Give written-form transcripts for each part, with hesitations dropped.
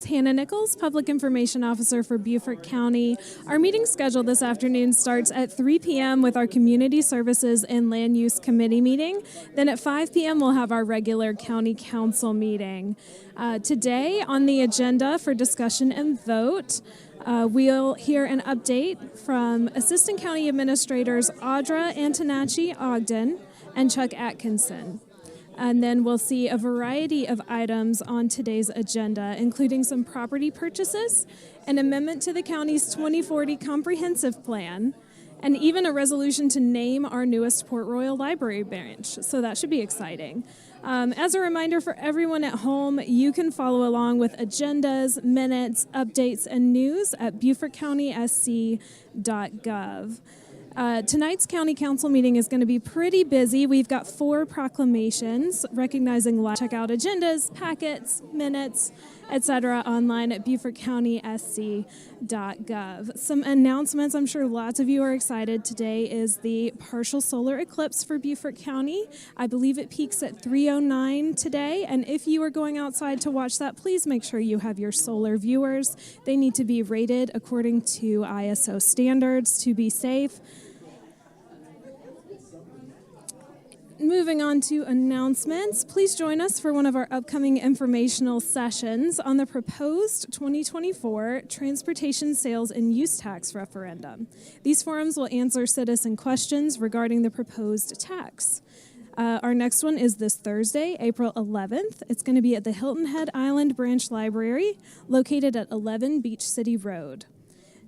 Hannah Nichols, Public Information Officer for Beaufort County. Our meeting schedule this afternoon starts at 3 p.m. with our Community Services and Land Use Committee meeting. Then at 5 p.m. we'll have our regular County Council meeting. Today on the agenda for discussion and vote, we'll hear an update from Assistant County Administrators Audra Antonacci Ogden and Chuck Atkinson. And then we'll see a variety of items on today's agenda, including some property purchases, an amendment to the county's 2040 comprehensive plan, and even a resolution to name our newest Port Royal Library branch. So that should be exciting. As a reminder for everyone at home, you can follow along with agendas, minutes, updates, and news at BeaufortCountySC.gov. Tonight's County Council meeting is going to be pretty busy. We've got 4 proclamations recognizing live. Check out agendas, packets, minutes, etc. online at BeaufortCountySC.gov. Some announcements. I'm sure lots of you are excited. Today is the partial solar eclipse for Beaufort County. I believe it peaks at 3:09 today. And if you are going outside to watch that, please make sure you have your solar viewers. They need to be rated according to ISO standards to be safe. Moving on to announcements, please join us for one of our upcoming informational sessions on the proposed 2024 Transportation Sales and Use Tax Referendum. These forums will answer citizen questions regarding the proposed tax. Our next one is this Thursday, April 11th. It's going to be at the Hilton Head Island Branch Library, located at 11 Beach City Road.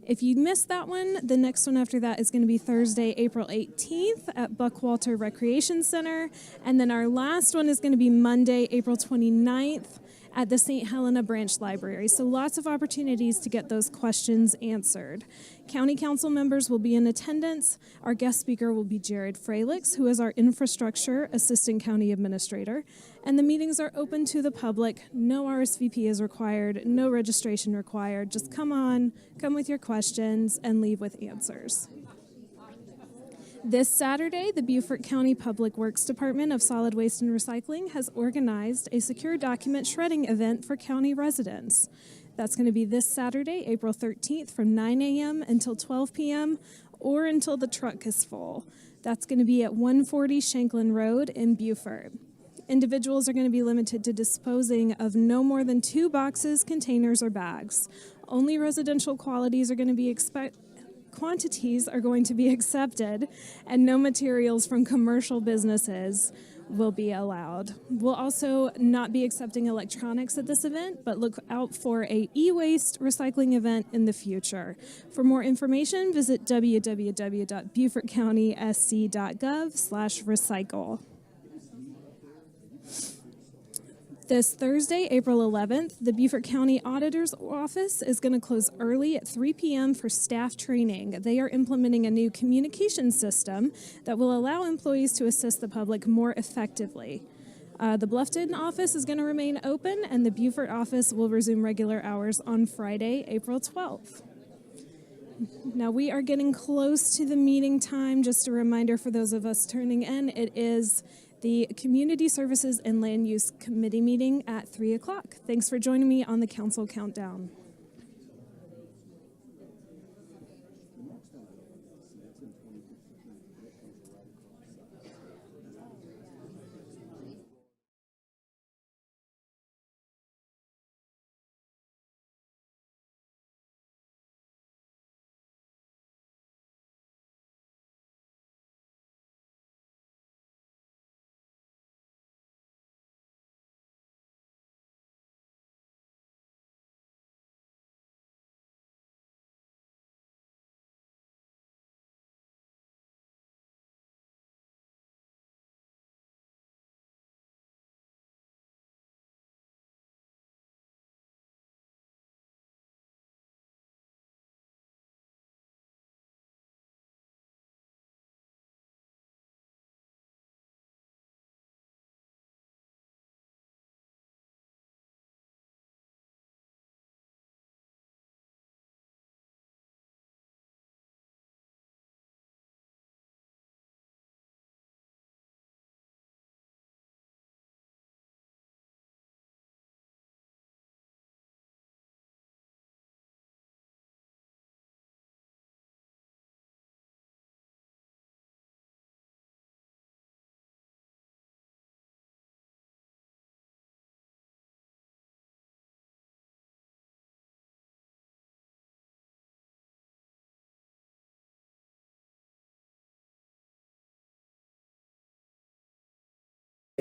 If you missed that one, the next one after that is going to be Thursday, April 18th at Buckwalter Recreation Center. And then our last one is going to be Monday, April 29th at the St. Helena Branch Library. So lots of opportunities to get those questions answered. County Council members will be in attendance. Our guest speaker will be Jared Fralix, who is our Infrastructure Assistant County Administrator. And the meetings are open to the public. No RSVP is required, no registration required. Just come on, come with your questions, and leave with answers. This Saturday, the Beaufort County Public Works Department of Solid Waste and Recycling has organized a secure document shredding event for county residents. That's going to be this Saturday, April 13th from 9 a.m. until 12 p.m. or until the truck is full. That's going to be at 140 Shanklin Road in Beaufort. Individuals are going to be limited to disposing of no more than 2 boxes, containers, or bags. Only residential quantities are going to be accepted, and no materials from commercial businesses will be allowed. We'll also not be accepting electronics at this event, but look out for a e-waste recycling event in the future. For more information, visit www.BeaufortCountySC.gov/recycle. This Thursday, April 11th, the Beaufort County Auditor's Office is going to close early at 3 p.m. for staff training. They are implementing a new communication system that will allow employees to assist the public more effectively. The Bluffton office is going to remain open, and the Beaufort office will resume regular hours on Friday, April 12th. Now we are getting close to the meeting time. Just a reminder for those of us turning in, it is the Community Services and Land Use Committee meeting at 3 o'clock. Thanks for joining me on the Council Countdown.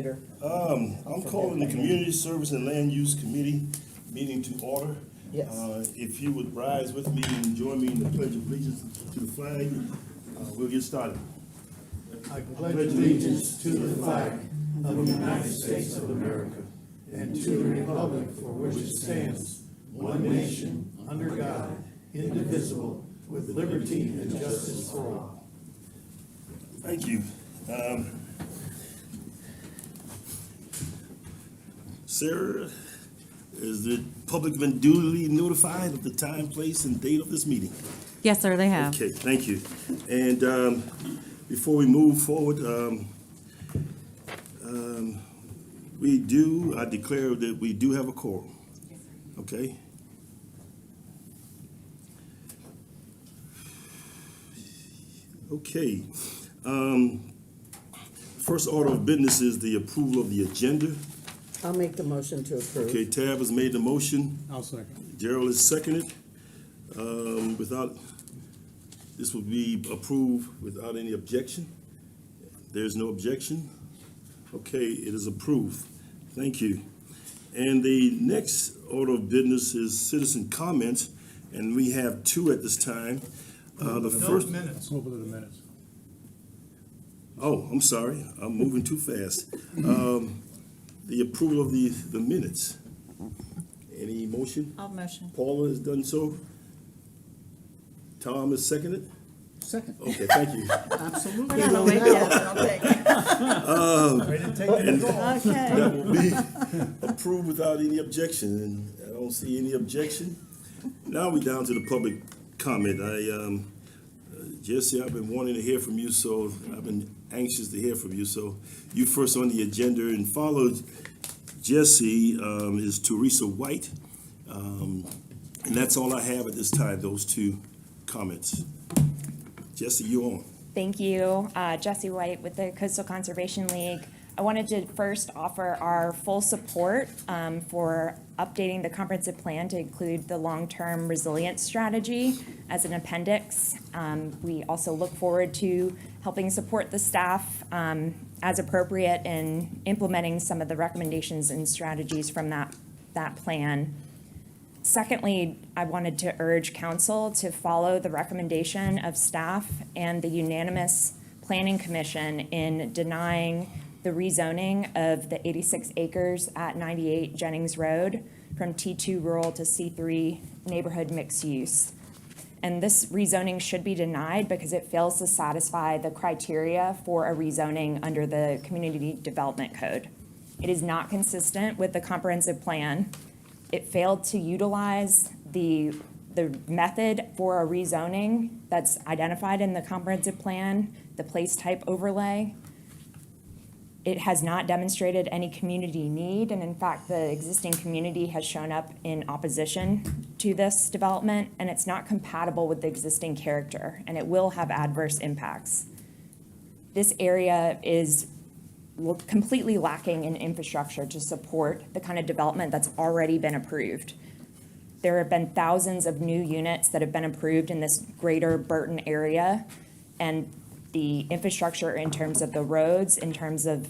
I'm calling the Community Service and Land Use Committee meeting to order. Yes. If you would rise with me and join me in the Pledge of Allegiance to the flag, we'll get started. I pledge allegiance to the flag of the United States of America and to the republic for which it stands, one nation, under God, indivisible, with liberty and justice for all. Thank you. Sarah, is the public been duly notified of the time, place, and date of this meeting? Yes, sir, they have. Okay, thank you. And before we move forward, I declare that we do have a quorum. Okay? Okay. First order of business is the approval of the agenda. I'll make the motion to approve. Okay, Tab has made the motion. I'll second. Gerald has seconded. This will be approved without any objection. There's no objection. Okay, it is approved. Thank you. And the next order of business is citizen comments, and we have two at this time. The first. Minutes. Over to the minutes. Oh, I'm sorry. I'm moving too fast. The approval of the minutes. Any motion? I'll motion. Paula has done so. Tom has seconded. Second. Okay, thank you. Absolutely. We're not awake yet, I don't think. And Okay. that will be approved without any objection, and I don't see any objection. Now we're down to the public comment. Jesse, I've been wanting to hear from you, so I've been anxious to hear from you. So you first on the agenda, and followed Jesse is Teresa White. And that's all I have at this time, those two comments. Jesse, you on. Thank you. Jesse White with the Coastal Conservation League. I wanted to first offer our full support for updating the comprehensive plan to include the long-term resilience strategy as an appendix. We also look forward to helping support the staff as appropriate in implementing some of the recommendations and strategies from that plan. Secondly, I wanted to urge council to follow the recommendation of staff and the unanimous Planning Commission in denying the rezoning of the 86 acres at 98 Jennings Road from T2 rural to C3 neighborhood mixed use. And this rezoning should be denied because it fails to satisfy the criteria for a rezoning under the Community Development Code. It is not consistent with the comprehensive plan. It failed to utilize the method for a rezoning that's identified in the comprehensive plan, the place type overlay. It has not demonstrated any community need, and in fact, the existing community has shown up in opposition to this development, and it's not compatible with the existing character, and it will have adverse impacts. This area is completely lacking in infrastructure to support the kind of development that's already been approved. There have been thousands of new units that have been approved in this greater Burton area, and the infrastructure in terms of the roads, in terms of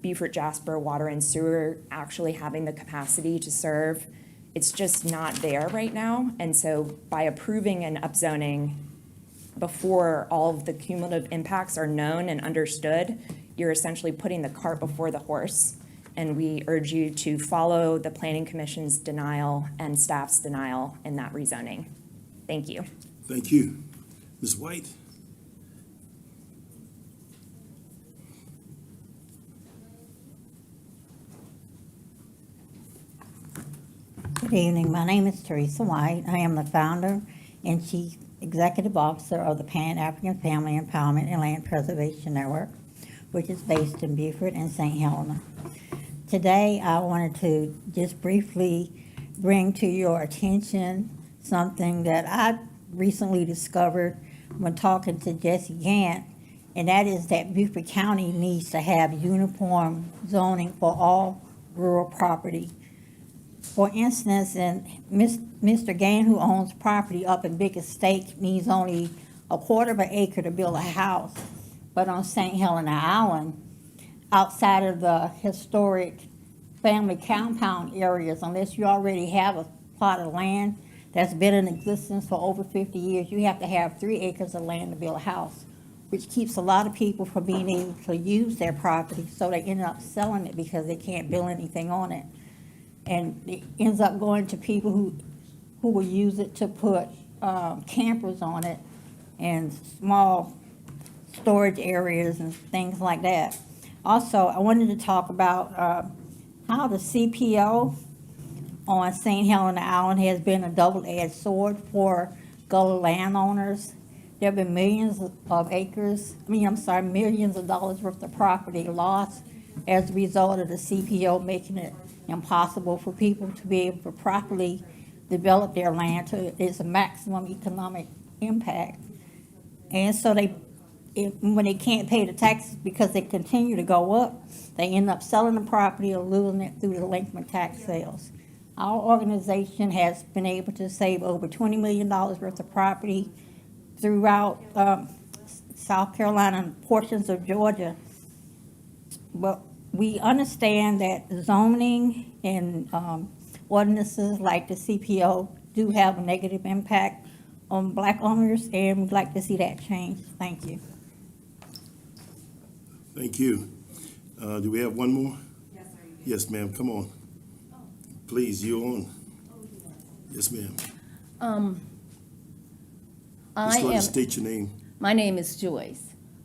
Beaufort Jasper water and sewer actually having the capacity to serve, it's just not there right now. And so by approving an upzoning before all of the cumulative impacts are known and understood, you're essentially putting the cart before the horse. And we urge you to follow the Planning Commission's denial and staff's denial in that rezoning. Thank you. Thank you. Ms. White? Good evening. My name is Teresa White. I am the founder and chief executive officer of the Pan-African Family Empowerment and Land Preservation Network, which is based in Beaufort and St. Helena. Today, I wanted to just briefly bring to your attention something that I recently discovered when talking to Jesse Gant, and that is that Beaufort County needs to have uniform zoning for all rural property. For instance, Mr. Gain, who owns property up in Big Estate, needs only a quarter of an acre to build a house. But on St. Helena Island, outside of the historic family compound areas, unless you already have a plot of land that's been in existence for over 50 years, you have to have 3 acres of land to build a house, which keeps a lot of people from being able to use their property, so they end up selling it because they can't build anything on it. And it ends up going to people who will use it to put campers on it and small storage areas and things like that. Also, I wanted to talk about how the CPO on St. Helena Island has been a double-edged sword for Gullah landowners. There have been millions of millions of dollars worth of property lost as a result of the CPO making it impossible for people to be able to properly develop their land to its maximum economic impact. And so when they can't pay the taxes because they continue to go up, they end up selling the property or losing it through delinquent tax sales. Our organization has been able to save over $20 million worth of property throughout South Carolina and portions of Georgia. But we understand that zoning and ordinances like the CPO do have a negative impact on Black owners, and we'd like to see that change. Thank you. Thank you. Do we have one more? Yes, sir. Yes, ma'am, come on. Please, you're on. Yes, ma'am. Just go ahead and state your name. My name is Joyce.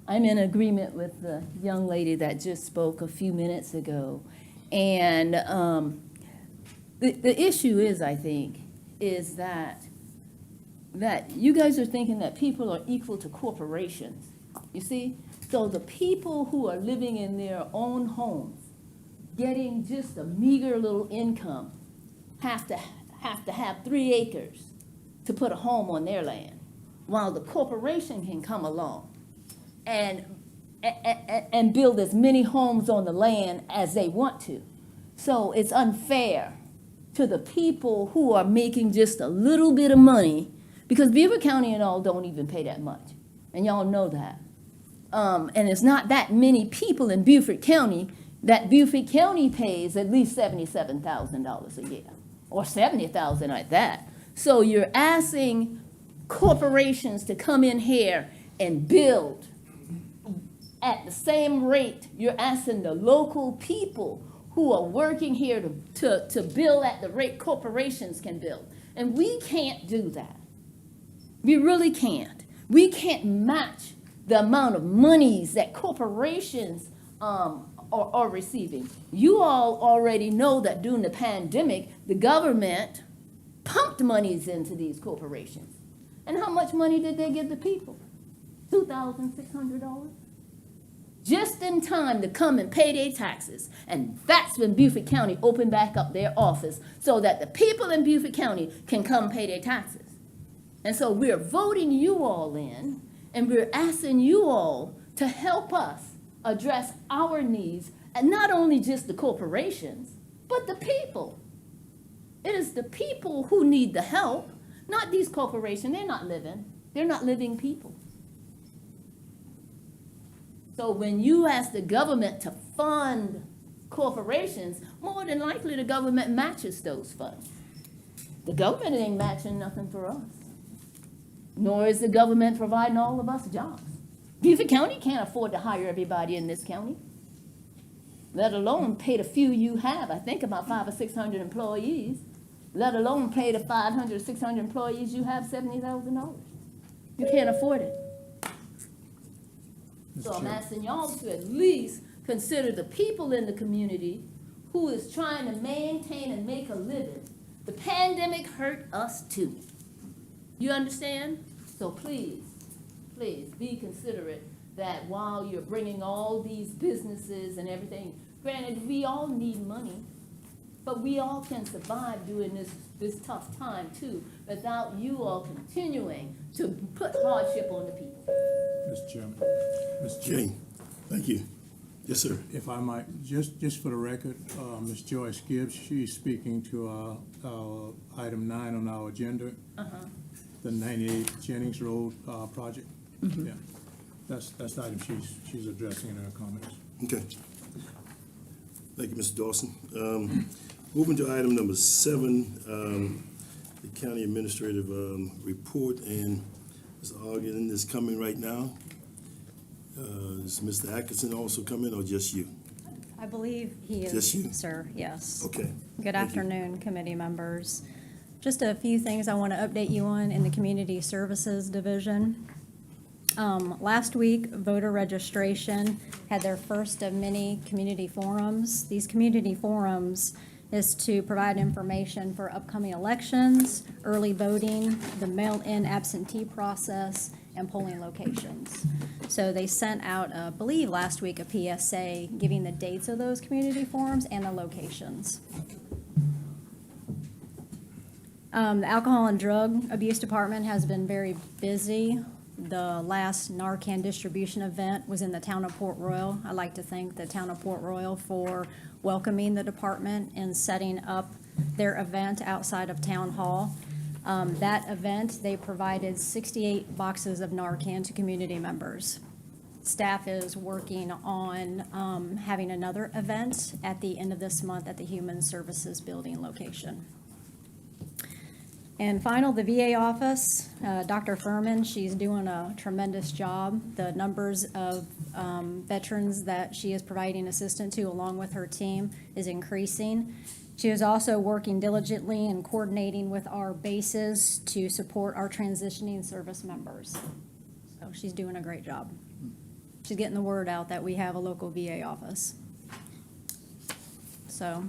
I'm in agreement with the young lady that just spoke a few minutes ago. And the issue is, I think, is that you guys are thinking that people are equal to corporations. You see? So the people who are living in their own homes, getting just a meager little income, have to have 3 acres to put a home on their land, while the corporation can come along and build as many homes on the land as they want to. So it's unfair to the people who are making just a little bit of money, because Beaufort County and all don't even pay that much, and y'all know that. And it's not that many people in Beaufort County that Beaufort County pays at least $77,000 a year, or $70,000 like that. So you're asking corporations to come in here and build at the same rate you're asking the local people who are working here to build at the rate corporations can build. And we can't do that. We really can't. We can't match the amount of monies that corporations are receiving. You all already know that during the pandemic, the government pumped monies into these corporations. And how much money did they give the people? $2,600? Just in time to come and pay their taxes. And that's when Beaufort County opened back up their office so that the people in Beaufort County can come pay their taxes. And so we're voting you all in, and we're asking you all to help us address our needs, and not only just the corporations, but the people. It is the people who need the help, not these corporations. They're not living people. So when you ask the government to fund corporations, more than likely the government matches those funds. The government ain't matching nothing for us, nor is the government providing all of us jobs. Beaufort County can't afford to hire everybody in this county, let alone pay the few you have. I think about 500 or 600 employees, let alone pay the 500 or 600 employees you have $70,000. You can't afford it. So I'm asking y'all to at least consider the people in the community who is trying to maintain and make a living. The pandemic hurt us too. You understand? So please, please be considerate that while you're bringing all these businesses and everything, granted, we all need money, but we all can survive during this tough time too, without you all continuing to put hardship on the people. Mr. Chairman. Jane, thank you. Yes, sir. If I might, just for the record, Ms. Joyce Gibbs, she's speaking to our item 9 on our agenda, the 98 Jennings Road project. Yeah, that's the item she's addressing in her comments. Okay. Thank you, Mr. Dawson. Moving to item number 7, the county administrative report, and Ms. Ogden is coming right now. Is Mr. Atkinson also coming, or just you? I believe he Just you? is, sir, yes. Okay. Good Thank you. afternoon, committee members. Just a few things I want to update you on in the Community Services Division. Last week, voter registration had their first of many community forums. These community forums is to provide information for upcoming elections, early voting, the mail-in absentee process, and polling locations. So they sent out, I believe last week, a PSA giving the dates of those community forums and the locations. The Alcohol and Drug Abuse Department has been very busy. The last Narcan distribution event was in the town of Port Royal. I'd like to thank the town of Port Royal for welcoming the department and setting up their event outside of Town Hall. That event, they provided 68 boxes of Narcan to community members. Staff is working on having another event at the end of this month at the Human Services Building location. And final, the VA office, Dr. Furman, she's doing a tremendous job. The numbers of veterans that she is providing assistance to along with her team is increasing. She is also working diligently and coordinating with our bases to support our transitioning service members. So she's doing a great job. She's getting the word out that we have a local VA office. So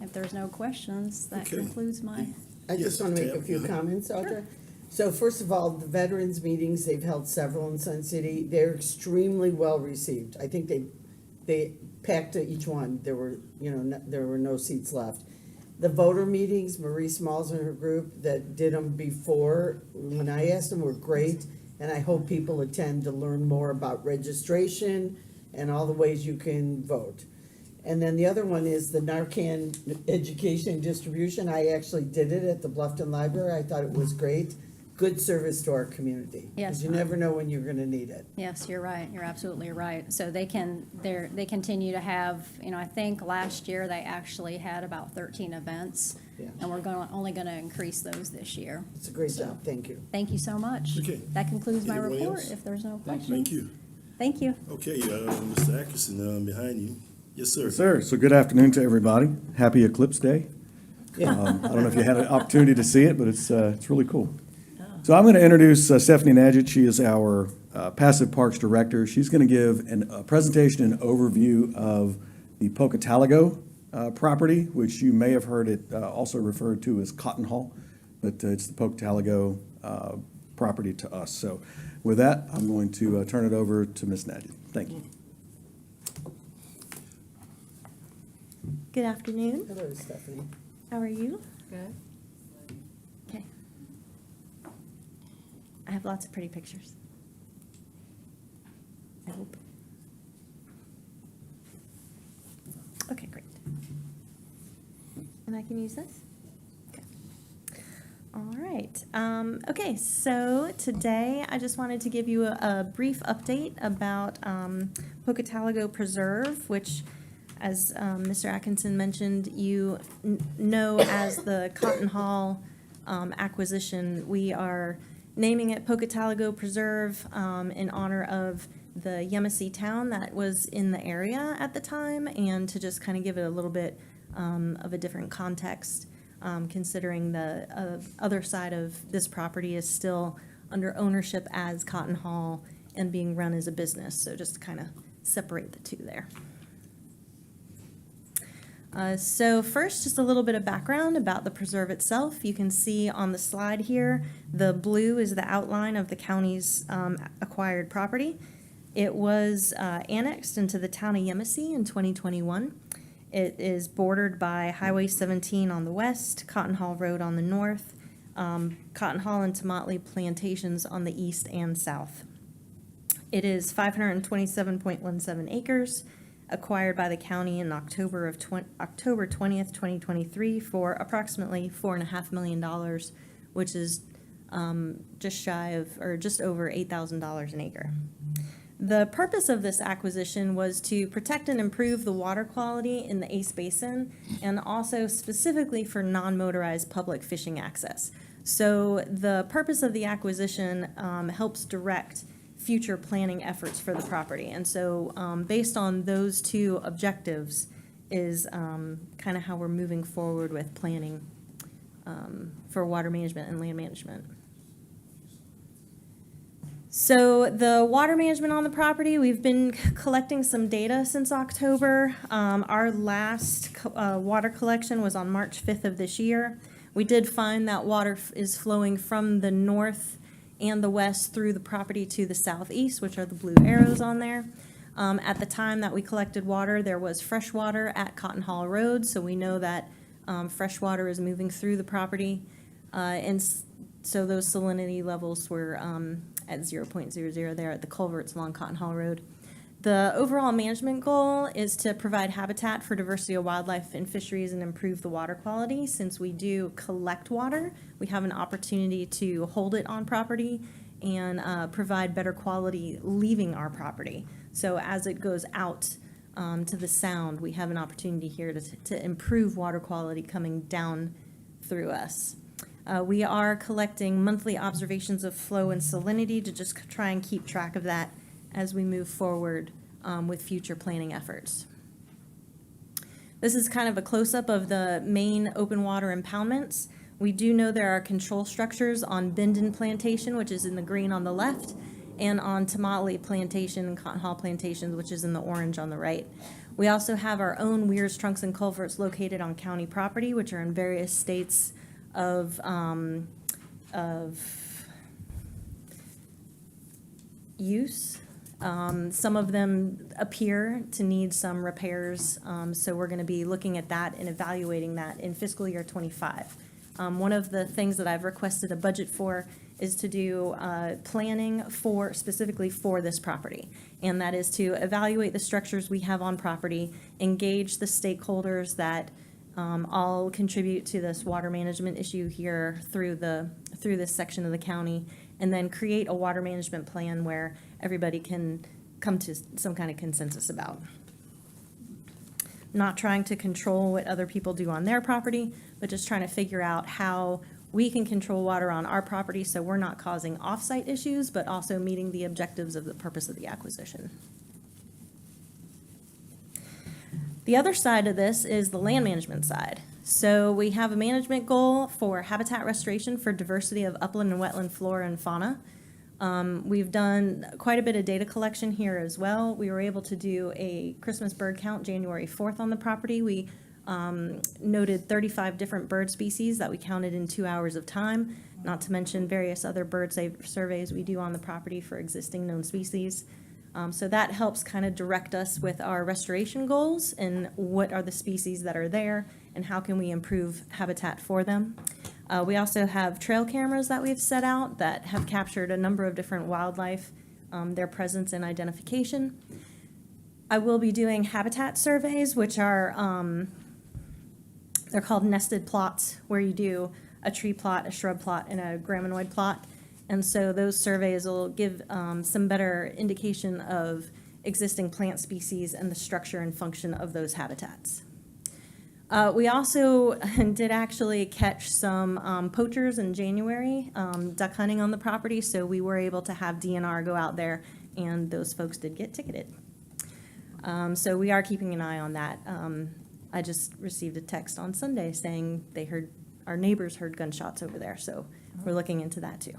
if there's no questions, that Okay. concludes my. I just Yes, want to make a Tab. few comments, Audra. So first of all, the veterans meetings, they've held several in Sun City. They're extremely well received. I think they packed each one. There were, there were no seats left. The voter meetings, Marie Smalls and her group that did them before, when I asked them, were great. And I hope people attend to learn more about registration and all the ways you can vote. And then the other one is the Narcan education distribution. I actually did it at the Bluffton Library. I thought it was great. Good service to our community. Yes. Because you never know when you're gonna need it. Yes, you're right. You're absolutely right. So they continue to have, I think last year they actually had about 13 events. Yeah. And we're only gonna increase those this year. It's a great job. Thank you. Thank you so much. Okay. That concludes my Anybody report, else? if there's no questions. Thank you. Thank you. Okay, Mr. Atkinson, behind you. Yes, sir. Yes, sir. So good afternoon to everybody. Happy Eclipse Day. I don't know if you had an opportunity to see it, but it's really cool. So I'm going to introduce Stephanie Nadgett. She is our Passive Parks Director. She's going to give a presentation and overview of the Pocataligo property, which you may have heard it also referred to as Cotton Hall, but it's the Pocataligo property to us. So with that, I'm going to turn it over to Ms. Nadgett. Thank you. Good afternoon. Hello, Stephanie. How are you? Good. Okay. I have lots of pretty pictures. I hope. Okay, great. And I can use this? Okay. All right. Okay, so today I just wanted to give you a brief update about Pocataligo Preserve, which, as Mr. Atkinson mentioned, you know as the Cotton Hall acquisition. We are naming it Pocataligo Preserve in honor of the Yemassee town that was in the area at the time, and to just kind of give it a little bit of a different context, considering the other side of this property is still under ownership as Cotton Hall and being run as a business. So just to kind of separate the two there. So first, just a little bit of background about the preserve itself. You can see on the slide here, the blue is the outline of the county's acquired property. It was annexed into the town of Yemassee in 2021. It is bordered by Highway 17 on the west, Cotton Hall Road on the north, Cotton Hall and Tomatley plantations on the east and south. It is 527.17 acres, acquired by the county in October 20th, 2023 for approximately $4.5 million, which is just shy of, or just over $8,000 an acre. The purpose of this acquisition was to protect and improve the water quality in the Ace Basin, and also specifically for non-motorized public fishing access. So the purpose of the acquisition helps direct future planning efforts for the property. And so based on those two objectives is kind of how we're moving forward with planning for water management and land management. So the water management on the property, we've been collecting some data since October. Our last water collection was on March 5th of this year. We did find that water is flowing from the north and the west through the property to the southeast, which are the blue arrows on there. At the time that we collected water, there was fresh water at Cotton Hall Road, so we know that fresh water is moving through the property. So those salinity levels were at 0.00 there at the culverts along Cotton Hall Road. The overall management goal is to provide habitat for diversity of wildlife and fisheries and improve the water quality. Since we do collect water, we have an opportunity to hold it on property and provide better quality leaving our property. So as it goes out to the sound, we have an opportunity here to improve water quality coming down through us. We are collecting monthly observations of flow and salinity to just try and keep track of that as we move forward with future planning efforts. This is kind of a close-up of the main open water impoundments. We do know there are control structures on Bindon Plantation, which is in the green on the left, and on Tamale Plantation and Cotton Hall Plantations, which is in the orange on the right. We also have our own weirs, trunks, and culverts located on county property, which are in various states of use. Some of them appear to need some repairs, so we're going to be looking at that and evaluating that in fiscal year 25. One of the things that I've requested a budget for is to do planning specifically for this property, and that is to evaluate the structures we have on property, engage the stakeholders that all contribute to this water management issue here through this section of the county, and then create a water management plan where everybody can come to some kind of consensus about. Not trying to control what other people do on their property, but just trying to figure out how we can control water on our property so we're not causing off-site issues, but also meeting the objectives of the purpose of the acquisition. The other side of this is the land management side. So we have a management goal for habitat restoration for diversity of upland and wetland flora and fauna. We've done quite a bit of data collection here as well. We were able to do a Christmas bird count January 4th on the property. We noted 35 different bird species that we counted in 2 hours of time, not to mention various other bird surveys we do on the property for existing known species. So that helps kind of direct us with our restoration goals and what are the species that are there and how can we improve habitat for them. We also have trail cameras that we've set out that have captured a number of different wildlife, their presence and identification. I will be doing habitat surveys, which are, they're called nested plots, where you do a tree plot, a shrub plot, and a graminoid plot. And so those surveys will give some better indication of existing plant species and the structure and function of those habitats. We also did actually catch some poachers in January, duck hunting on the property, so we were able to have DNR go out there, and those folks did get ticketed. So we are keeping an eye on that. I just received a text on Sunday saying our neighbors heard gunshots over there, so we're looking into that too.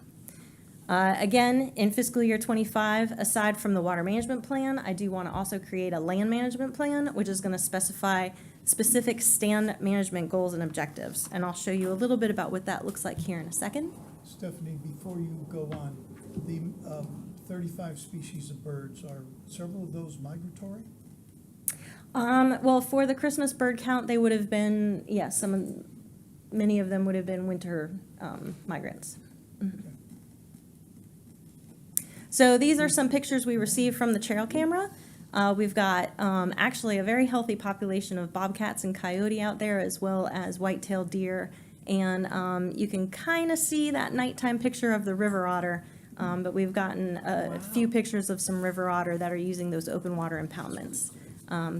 Again, in fiscal year 25, aside from the water management plan, I do want to also create a land management plan, which is going to specify specific stand management goals and objectives. And I'll show you a little bit about what that looks like here in a second. Stephanie, before you go on, the 35 species of birds, are several of those migratory? Well, for the Christmas bird count, they would have been, yes, many of them would have been winter migrants. Mm-hmm. Okay. So these are some pictures we received from the trail camera. We've got actually a very healthy population of bobcats and coyote out there, as well as white-tailed deer. And you can kind of see that nighttime picture of the river otter But we've gotten a few pictures of some river otter that are using those open water impoundments.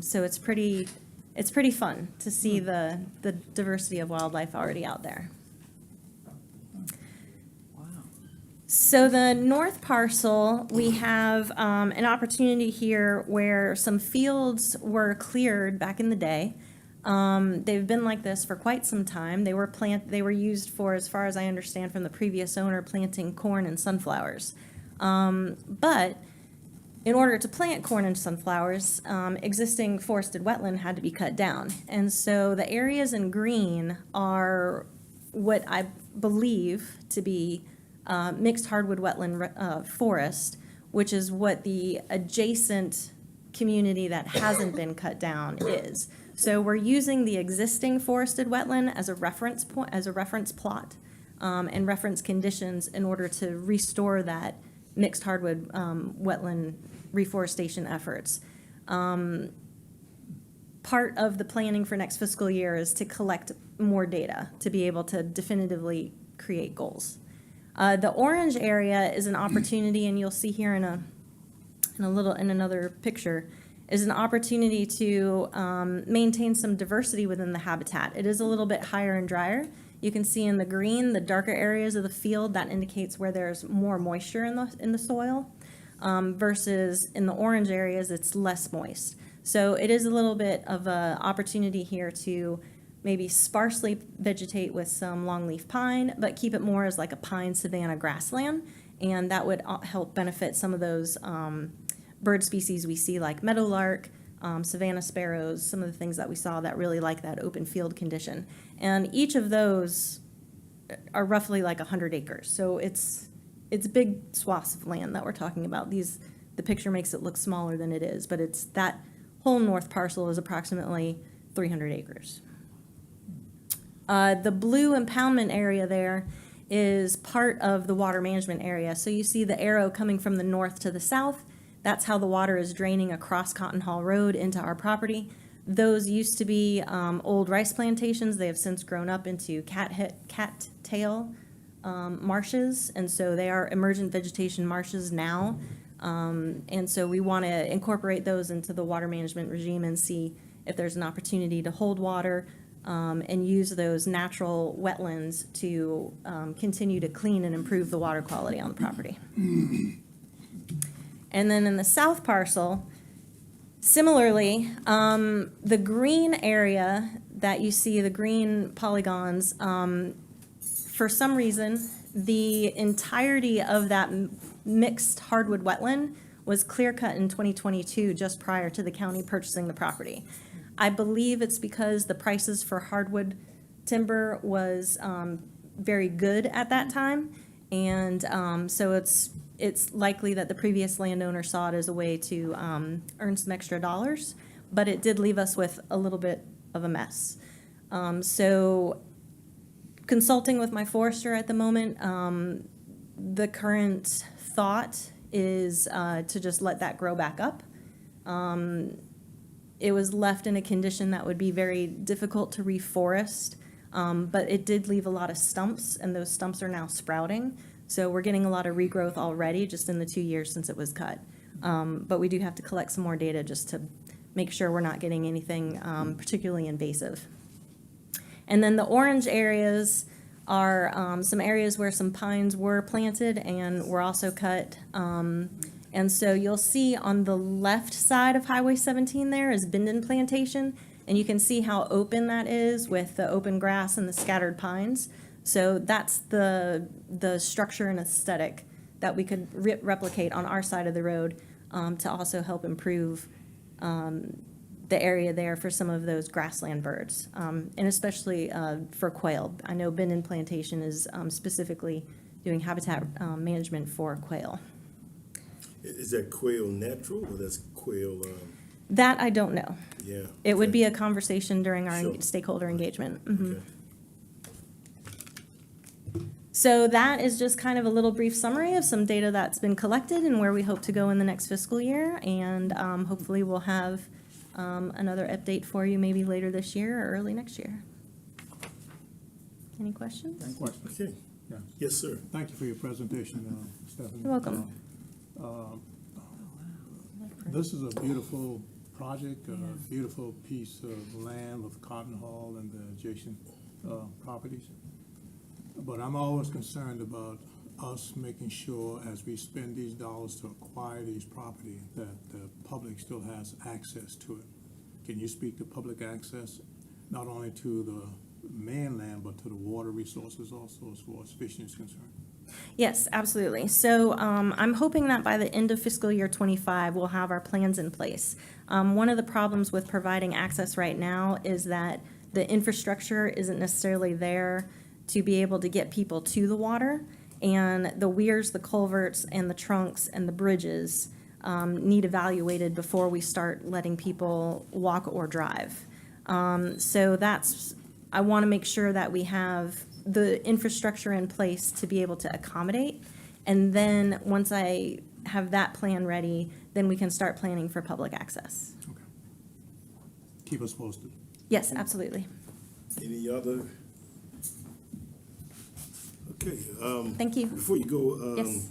So it's pretty fun to see the diversity of wildlife already out there. So the north parcel, we have an opportunity here where some fields were cleared back in the day. They've been like this for quite some time. They were used for, as far as I understand from the previous owner, planting corn and sunflowers. But in order to plant corn and sunflowers, existing forested wetland had to be cut down. And so the areas in green are what I believe to be mixed hardwood wetland forest, which is what the adjacent community that hasn't been cut down is. So we're using the existing forested wetland as a reference point, as a reference plot, and reference conditions in order to restore that mixed hardwood wetland reforestation efforts. Part of the planning for next fiscal year is to collect more data to be able to definitively create goals. The orange area is an opportunity, and you'll see here in another picture, is an opportunity to maintain some diversity within the habitat. It is a little bit higher and drier. You can see in the green, the darker areas of the field, that indicates where there's more moisture in the soil, versus in the orange areas, it's less moist. So it is a little bit of an opportunity here to maybe sparsely vegetate with some longleaf pine, but keep it more as like a pine savanna grassland, and that would help benefit some of those bird species we see like meadowlark, savanna sparrows, some of the things that we saw that really like that open field condition. And each of those are roughly like 100 acres. So it's big swaths of land that we're talking about. The picture makes it look smaller than it is, but it's that whole north parcel is approximately 300 acres. The blue impoundment area there is part of the water management area. So you see the arrow coming from the north to the south. That's how the water is draining across Cotton Hall Road into our property. Those used to be old rice plantations. They have since grown up into cattail marshes, and so they are emergent vegetation marshes now. And so we want to incorporate those into the water management regime and see if there's an opportunity to hold water and use those natural wetlands to continue to clean and improve the water quality on the property. And then in the south parcel, similarly, the green area that you see, the green polygons, for some reason, the entirety of that mixed hardwood wetland was clear cut in 2022, just prior to the county purchasing the property. I believe it's because the prices for hardwood timber was very good at that time, and so it's likely that the previous landowner saw it as a way to earn some extra dollars, but it did leave us with a little bit of a mess. So consulting with my forester at the moment, the current thought is to just let that grow back up. It was left in a condition that would be very difficult to reforest, but it did leave a lot of stumps, and those stumps are now sprouting. So we're getting a lot of regrowth already just in the 2 years since it was cut. But we do have to collect some more data just to make sure we're not getting anything particularly invasive. And then the orange areas are some areas where some pines were planted and were also cut. And so you'll see on the left side of Highway 17 there is Binden Plantation, and you can see how open that is with the open grass and the scattered pines. So that's the structure and aesthetic that we could replicate on our side of the road to also help improve the area there for some of those grassland birds, and especially for quail. I know Binden Plantation is specifically doing habitat management for quail. Is that quail natural or that's quail? That I don't know. Yeah. It would okay. be a conversation during our Sure. stakeholder engagement. Mhm. Okay. So that is just kind of a little brief summary of some data that's been collected and where we hope to go in the next fiscal year. And hopefully we'll have another update for you maybe later this year or early next year. Any questions? Question. Okay. Yeah. Yes, sir. Thank you for your presentation. Stephanie. You're welcome. This is a beautiful project, a beautiful piece of land with Cotton Hall and the adjacent properties. But I'm always concerned about us making sure as we spend these dollars to acquire these property that the public still has access to it. Can you speak to public access, not only to the mainland, but to the water resources also as far as fishing is concerned? Yes, absolutely. So I'm hoping that by the end of fiscal year '25, we'll have our plans in place. One of the problems with providing access right now is that the infrastructure isn't necessarily there to be able to get people to the water. And the weirs, the culverts, and the trunks, and the bridges need evaluated before we start letting people walk or drive. So I want to make sure that we have the infrastructure in place to be able to accommodate. And then, once I have that plan ready, then we can start planning for public access. Okay. Keep us posted. Yes, absolutely. Any other? Okay. Thank you. Before you go, Yes.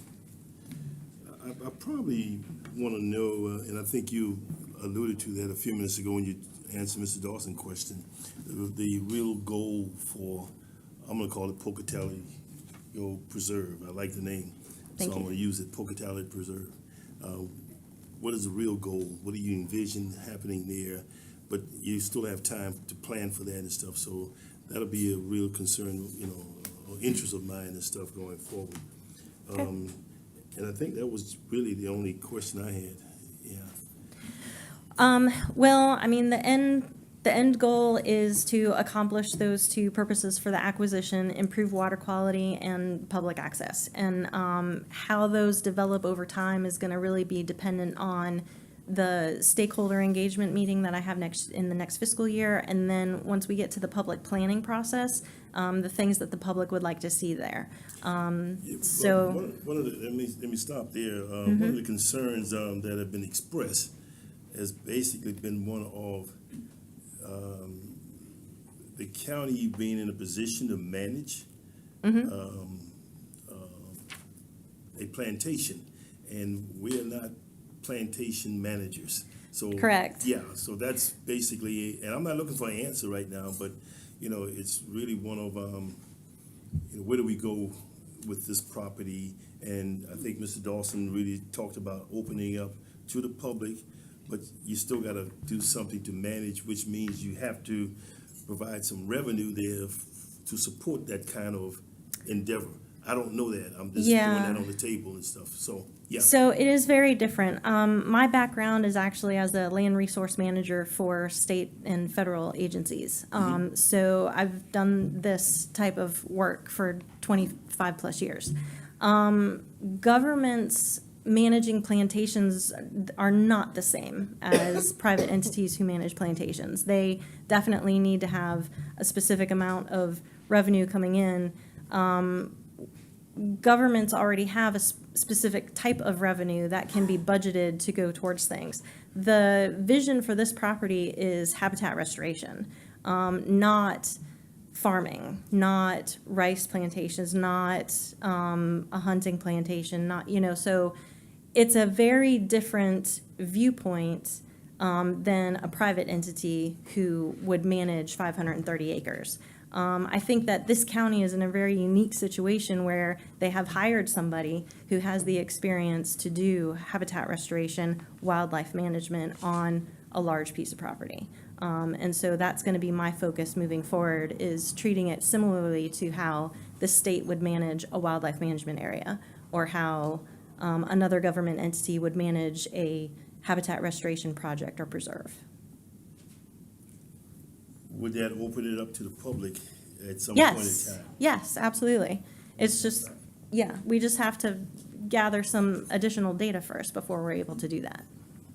I probably want to know, and I think you alluded to that a few minutes ago when you answered Mr. Dawson's question, the real goal for, I'm going to call it Pocatello Preserve. I like the name. Thank So I'm you. going to use it, Pocatello Preserve. What is the real goal? What do you envision happening there? But you still have time to plan for that and stuff. So that'll be a real concern, or interest of mine and stuff going forward. And I think that was really the only question I had. Yeah. Well, I mean, the end goal is to accomplish those two purposes for the acquisition: improve water quality and public access. And how those develop over time is going to really be dependent on the stakeholder engagement meeting that I have in the next fiscal year, and then once we get to the public planning process, the things that the public would like to see there. So. One of the, let me stop there. One of the concerns that have been expressed has basically been one of the county being in a position to manage a plantation, and we're not plantation managers. So Correct. Yeah, so that's basically, and I'm not looking for an answer right now, but it's really one of where do we go with this property? And I think Mr. Dawson really talked about opening up to the public, but you still got to do something to manage, which means you have to provide some revenue there to support that kind of endeavor. I don't know that. I'm just Yeah. throwing that on the table and stuff. So, yeah. So it is very different. My background is actually as a land resource manager for state and federal agencies. So I've done this type of work for 25 plus years. Governments managing plantations are not the same as private entities who manage plantations. They definitely need to have a specific amount of revenue coming in. Governments already have a specific type of revenue that can be budgeted to go towards things. The vision for this property is habitat restoration, not farming, not rice plantations, not a hunting plantation, so it's a very different viewpoint than a private entity who would manage 530 acres. I think that this county is in a very unique situation where they have hired somebody who has the experience to do habitat restoration, wildlife management on a large piece of property. And so that's going to be my focus moving forward, is treating it similarly to how the state would manage a wildlife management area, or how another government entity would manage a habitat restoration project or preserve. Would that open it up to the public at some point in time? Yes, absolutely. It's just, we just have to gather some additional data first before we're able to do that,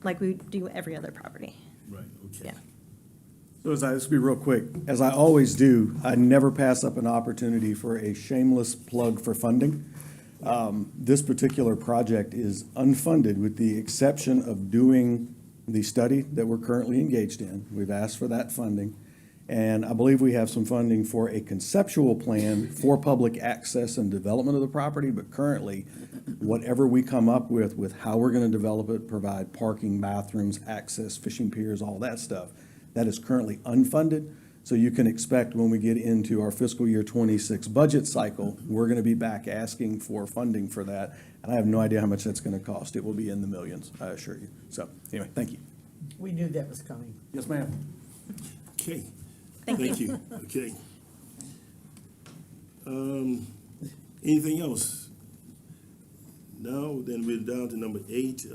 like we do every other property. Right, okay. Yeah. So let's be real quick. As I always do, I never pass up an opportunity for a shameless plug for funding. This particular project is unfunded with the exception of doing the study that we're currently engaged in. We've asked for that funding. And I believe we have some funding for a conceptual plan for public access and development of the property, but currently, whatever we come up with how we're gonna develop it, provide parking, bathrooms, access, fishing piers, all that stuff, that is currently unfunded. So you can expect when we get into our fiscal year '26 budget cycle, we're gonna be back asking for funding for that. And I have no idea how much that's gonna cost. It will be in the millions, I assure you. So, anyway, thank you. We knew that was coming. Yes, ma'am. Okay. Thank you. Okay. Anything else? No, then we're down to number 8,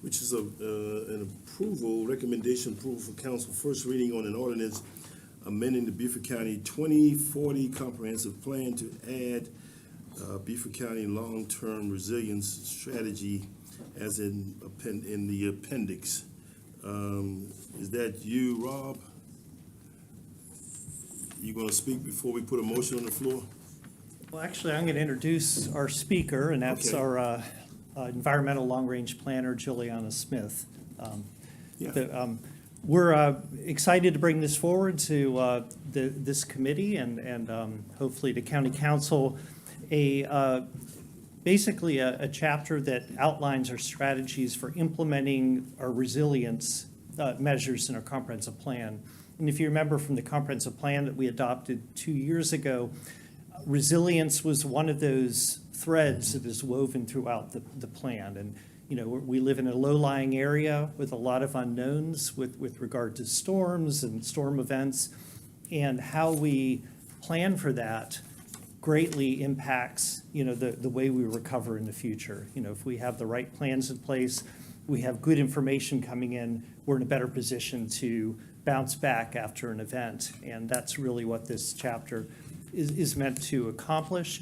which is an recommendation approval for council first reading on an ordinance amending the Beaufort County 2040 comprehensive plan to add Beaufort County long-term resilience strategy as in the appendix. Is that you, Rob? You gonna speak before we put a motion on the floor? Well, actually, I'm going to introduce our speaker, and that's Okay. our environmental long-range planner, Juliana Smith. Yeah. We're excited to bring this forward to this committee and hopefully to county council, basically a chapter that outlines our strategies for implementing our resilience measures in our comprehensive plan. And if you remember from the comprehensive plan that we adopted 2 years ago, resilience was one of those threads that is woven throughout the plan. And, you know, we live in a low-lying area with a lot of unknowns with regard to storms and storm events. And how we plan for that greatly impacts, you know, the way we recover in the future. You know, if we have the right plans in place, we have good information coming in, we're in a better position to bounce back after an event. And that's really what this chapter is meant to accomplish.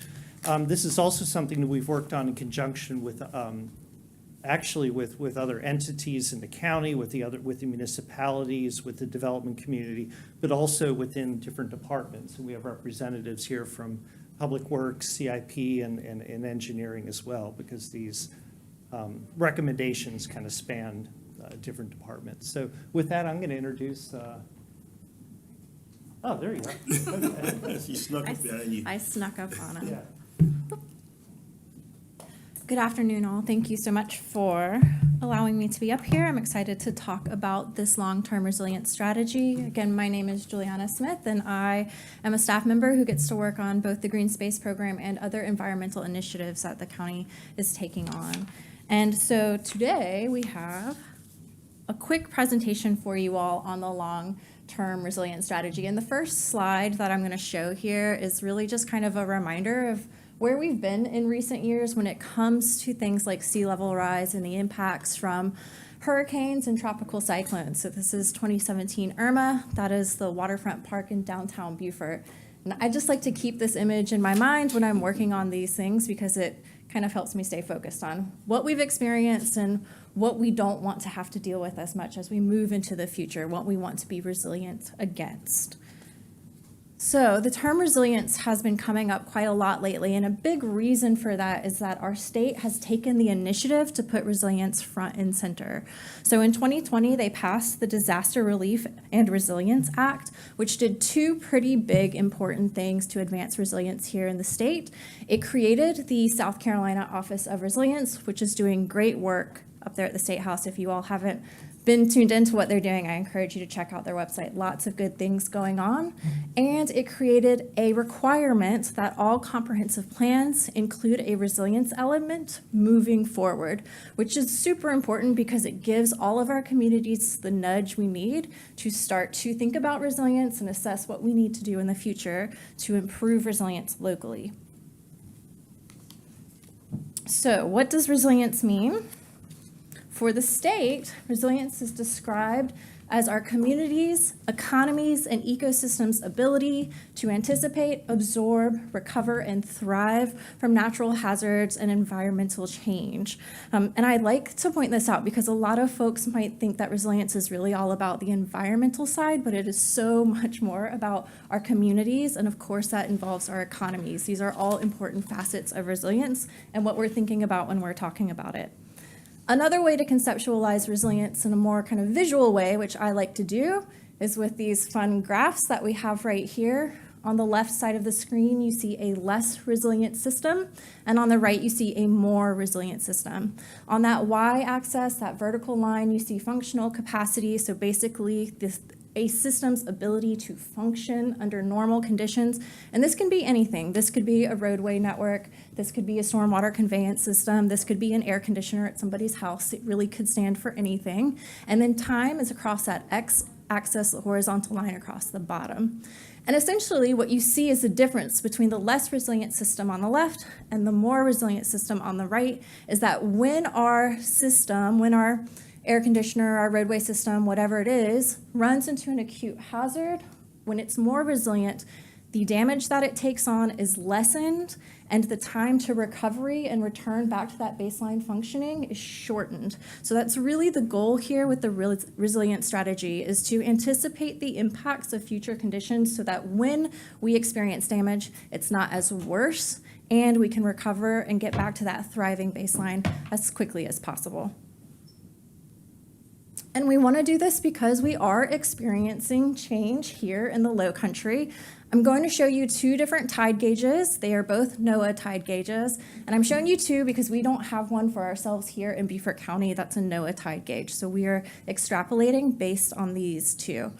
This is also something that we've worked on in conjunction with, actually with other entities in the county, with the municipalities, with the development community, but also within different departments. And we have representatives here from Public Works, CIP, and engineering as well, because these recommendations kind of span different departments. So with that, I'm going to introduce, oh, there you go. She snuck up behind you. I snuck up on him. Yeah. Good afternoon, all. Thank you so much for allowing me to be up here. I'm excited to talk about this long-term resilience strategy. Again, my name is Juliana Smith, and I am a staff member who gets to work on both the Green Space Program and other environmental initiatives that the county is taking on. And so today we have a quick presentation for you all on the long-term resilience strategy. And the first slide that I'm going to show here is really just kind of a reminder of where we've been in recent years when it comes to things like sea level rise and the impacts from hurricanes and tropical cyclones. So this is 2017 Irma. That is the waterfront park in downtown Beaufort. And I just like to keep this image in my mind when I'm working on these things because it kind of helps me stay focused on what we've experienced and what we don't want to have to deal with as much as we move into the future, what we want to be resilient against. So the term resilience has been coming up quite a lot lately, and a big reason for that is that our state has taken the initiative to put resilience front and center. So in 2020, they passed the Disaster Relief and Resilience Act, which did two pretty big important things to advance resilience here in the state. It created the South Carolina Office of Resilience, which is doing great work up there at the State House. If you all haven't been tuned into what they're doing, I encourage you to check out their website. Lots of good things going on. And it created a requirement that all comprehensive plans include a resilience element moving forward, which is super important because it gives all of our communities the nudge we need to start to think about resilience and assess what we need to do in the future to improve resilience locally. So what does resilience mean? For the state, resilience is described as our communities, economies, and ecosystems' ability to anticipate, absorb, recover, and thrive from natural hazards and environmental change. And I'd like to point this out because a lot of folks might think that resilience is really all about the environmental side, but it is so much more about our communities, and of course that involves our economies. These are all important facets of resilience and what we're thinking about when we're talking about it. Another way to conceptualize resilience in a more kind of visual way, which I like to do, is with these fun graphs that we have right here. On the left side of the screen, you see a less resilient system, and on the right, you see a more resilient system. On that y-axis, that vertical line, you see functional capacity, so basically a system's ability to function under normal conditions. And this can be anything. This could be a roadway network. This could be a stormwater conveyance system. This could be an air conditioner at somebody's house. It really could stand for anything. And then time is across that x-axis, the horizontal line across the bottom. And essentially what you see is the difference between the less resilient system on the left and the more resilient system on the right is that when our system, when our air conditioner, our roadway system, whatever it is, runs into an acute hazard, when it's more resilient, the damage that it takes on is lessened and the time to recovery and return back to that baseline functioning is shortened. So that's really the goal here with the resilient strategy, is to anticipate the impacts of future conditions so that when we experience damage, it's not as worse and we can recover and get back to that thriving baseline as quickly as possible. And we want to do this because we are experiencing change here in the Low Country. I'm going to show you two different tide gauges. They are both NOAA tide gauges. And I'm showing you two because we don't have one for ourselves here in Beaufort County that's a NOAA tide gauge. So we are extrapolating based on these two.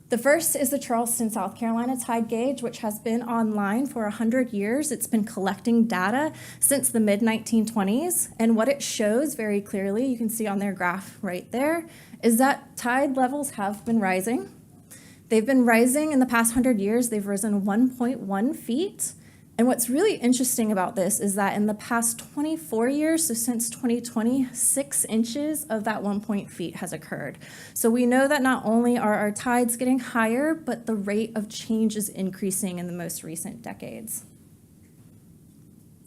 The first is the Charleston, South Carolina tide gauge, which has been online for 100 years. It's been collecting data since the mid-1920s. And what it shows very clearly, you can see on their graph right there, is that tide levels have been rising. They've been rising in the past 100 years. They've risen 1.1 feet. And what's really interesting about this is that in the past 24 years, so since 2020, 6 inches of that 1 feet has occurred. So we know that not only are our tides getting higher, but the rate of change is increasing in the most recent decades.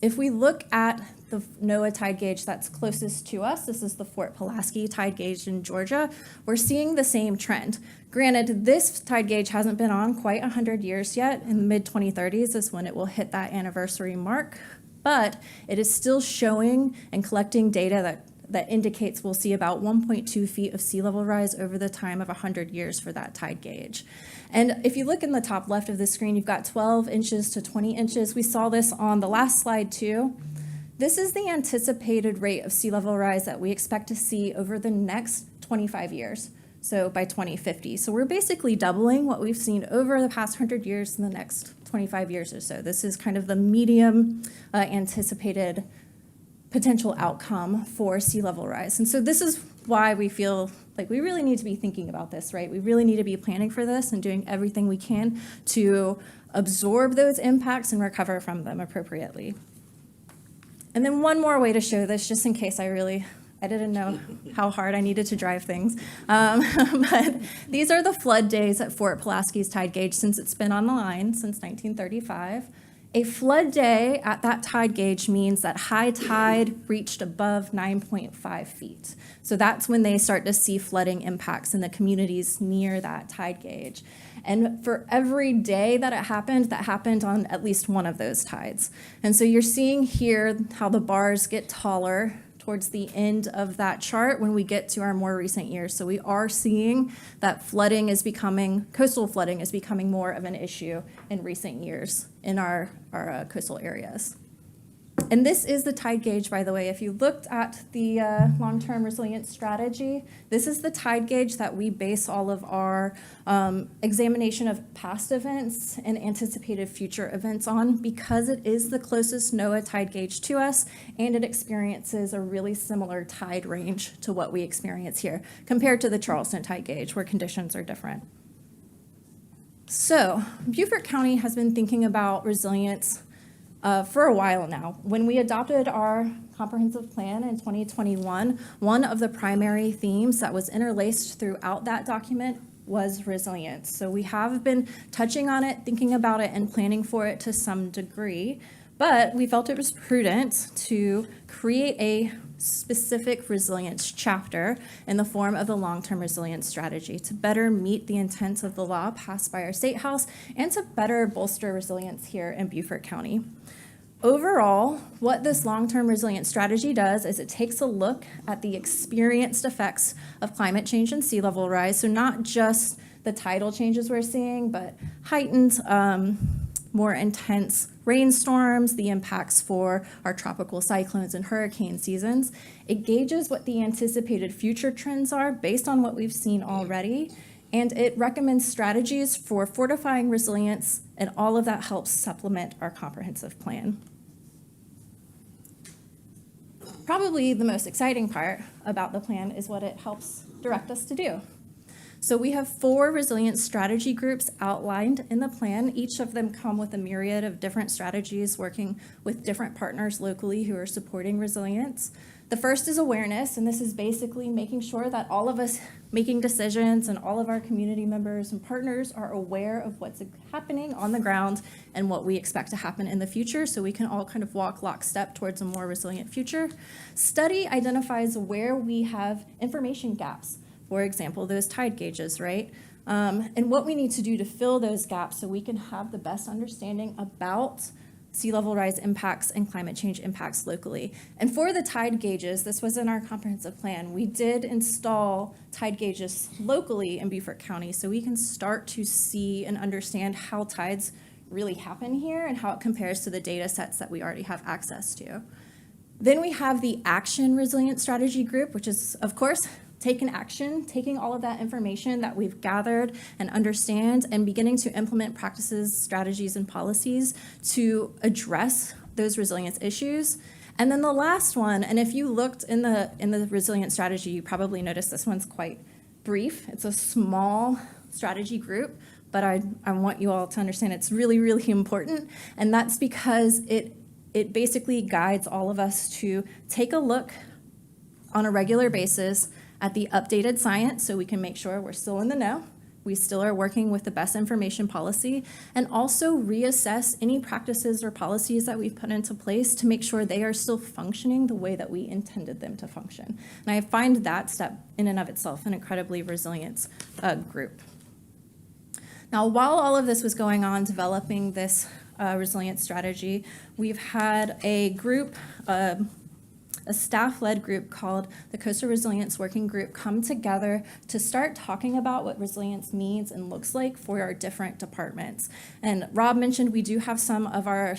If we look at the NOAA tide gauge that's closest to us, this is the Fort Pulaski tide gauge in Georgia, we're seeing the same trend. Granted, this tide gauge hasn't been on quite 100 years yet. In the mid-2030s is when it will hit that anniversary mark, but it is still showing and collecting data that indicates we'll see about 1.2 feet of sea level rise over the time of 100 years for that tide gauge. And if you look in the top left of the screen, you've got 12 inches to 20 inches. We saw this on the last slide too. This is the anticipated rate of sea level rise that we expect to see over the next 25 years, so by 2050. So we're basically doubling what we've seen over the past 100 years in the next 25 years or so. This is kind of the medium anticipated potential outcome for sea level rise. And so this is why we feel like we really need to be thinking about this, right? We really need to be planning for this and doing everything we can to absorb those impacts and recover from them appropriately. And then one more way to show this, just in case I didn't know how hard I needed to drive things. But these are the flood days at Fort Pulaski's tide gauge since it's been on the line since 1935. A flood day at that tide gauge means that high tide reached above 9.5 feet. So that's when they start to see flooding impacts in the communities near that tide gauge. And for every day that happened on at least one of those tides. And so you're seeing here how the bars get taller towards the end of that chart when we get to our more recent years. So we are seeing that coastal flooding is becoming more of an issue in recent years in our coastal areas. And this is the tide gauge, by the way. If you looked at the long-term resilience strategy, this is the tide gauge that we base all of our examination of past events and anticipated future events on, because it is the closest NOAA tide gauge to us, and it experiences a really similar tide range to what we experience here, compared to the Charleston tide gauge, where conditions are different. So Beaufort County has been thinking about resilience for a while now. When we adopted our comprehensive plan in 2021, one of the primary themes that was interlaced throughout that document was resilience. So we have been touching on it, thinking about it, and planning for it to some degree, but we felt it was prudent to create a specific resilience chapter in the form of the long-term resilience strategy to better meet the intent of the law passed by our State House and to better bolster resilience here in Beaufort County. Overall, what this long-term resilience strategy does is it takes a look at the experienced effects of climate change and sea level rise, so not just the tidal changes we're seeing, but heightened, more intense rainstorms, the impacts for our tropical cyclones and hurricane seasons. It gauges what the anticipated future trends are based on what we've seen already, and it recommends strategies for fortifying resilience, and all of that helps supplement our comprehensive plan. Probably the most exciting part about the plan is what it helps direct us to do. So we have 4 resilience strategy groups outlined in the plan. Each of them come with a myriad of different strategies, working with different partners locally who are supporting resilience. The first is awareness, and this is basically making sure that all of us making decisions and all of our community members and partners are aware of what's happening on the ground and what we expect to happen in the future, so we can all kind of walk lockstep towards a more resilient future. Study identifies where we have information gaps. For example, those tide gauges, right? And what we need to do to fill those gaps so we can have the best understanding about sea level rise impacts and climate change impacts locally. And for the tide gauges, this was in our comprehensive plan, we did install tide gauges locally in Beaufort County so we can start to see and understand how tides really happen here and how it compares to the data sets that we already have access to. Then we have the Action Resilience Strategy Group, which is, of course, taking action, taking all of that information that we've gathered and understand and beginning to implement practices, strategies, and policies to address those resilience issues. And then the last one, and if you looked in the resilience strategy, you probably noticed this one's quite brief. It's a small strategy group, but I want you all to understand it's really, really important. And that's because it basically guides all of us to take a look on a regular basis at the updated science so we can make sure we're still in the know, we still are working with the best information policy, and also reassess any practices or policies that we've put into place to make sure they are still functioning the way that we intended them to function. And I find that step in and of itself an incredibly resilient group. Now, while all of this was going on developing this resilience strategy, we've had a group, a staff-led group called the Coastal Resilience Working Group come together to start talking about what resilience means and looks like for our different departments. And Rob mentioned we do have some of our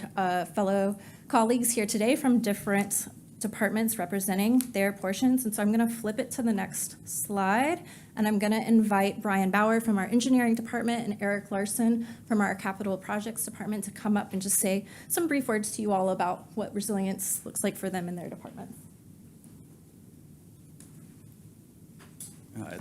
fellow colleagues here today from different departments representing their portions. And so I'm going to flip it to the next slide. And I'm going to invite Brian Bauer from our engineering department and Eric Larson from our capital projects department to come up and just say some brief words to you all about what resilience looks like for them in their departments.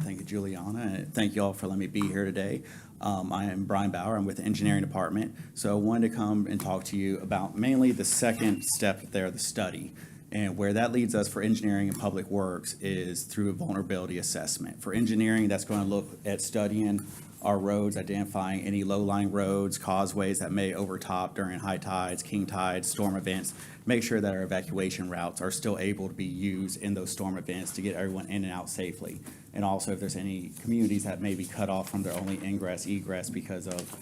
Thank you, Juliana, and thank you all for letting me be here today. I am Brian Bauer. I'm with the engineering department. So I wanted to come and talk to you about mainly the second step there, the study. And where that leads us for engineering and public works is through a vulnerability assessment. For engineering, that's going to look at studying our roads, identifying any low-lying roads, causeways that may overtop during high tides, king tides, storm events, make sure that our evacuation routes are still able to be used in those storm events to get everyone in and out safely. And also if there's any communities that may be cut off from their only ingress, egress because of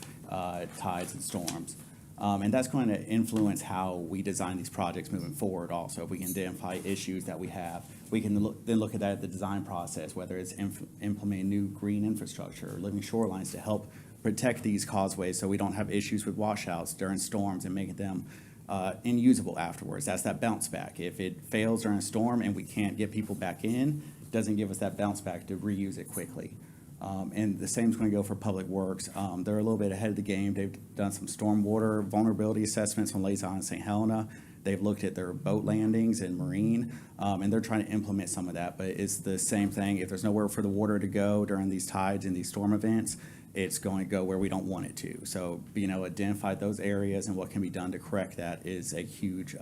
tides and storms. And that's going to influence how we design these projects moving forward also. If we can identify issues that we have, we can then look at that at the design process, whether it's implementing new green infrastructure or living shorelines to help protect these causeways so we don't have issues with washouts during storms and making them unusable afterwards. That's that bounce back. If it fails during a storm and we can't get people back in, it doesn't give us that bounce back to reuse it quickly. And the same is going to go for public works. They're a little bit ahead of the game. They've done some stormwater vulnerability assessments on Liaison and St. Helena. They've looked at their boat landings and marine, and they're trying to implement some of that. But it's the same thing. If there's nowhere for the water to go during these tides and these storm events, it's going to go where we don't want it to. So being able to identify those areas and what can be done to correct that is a huge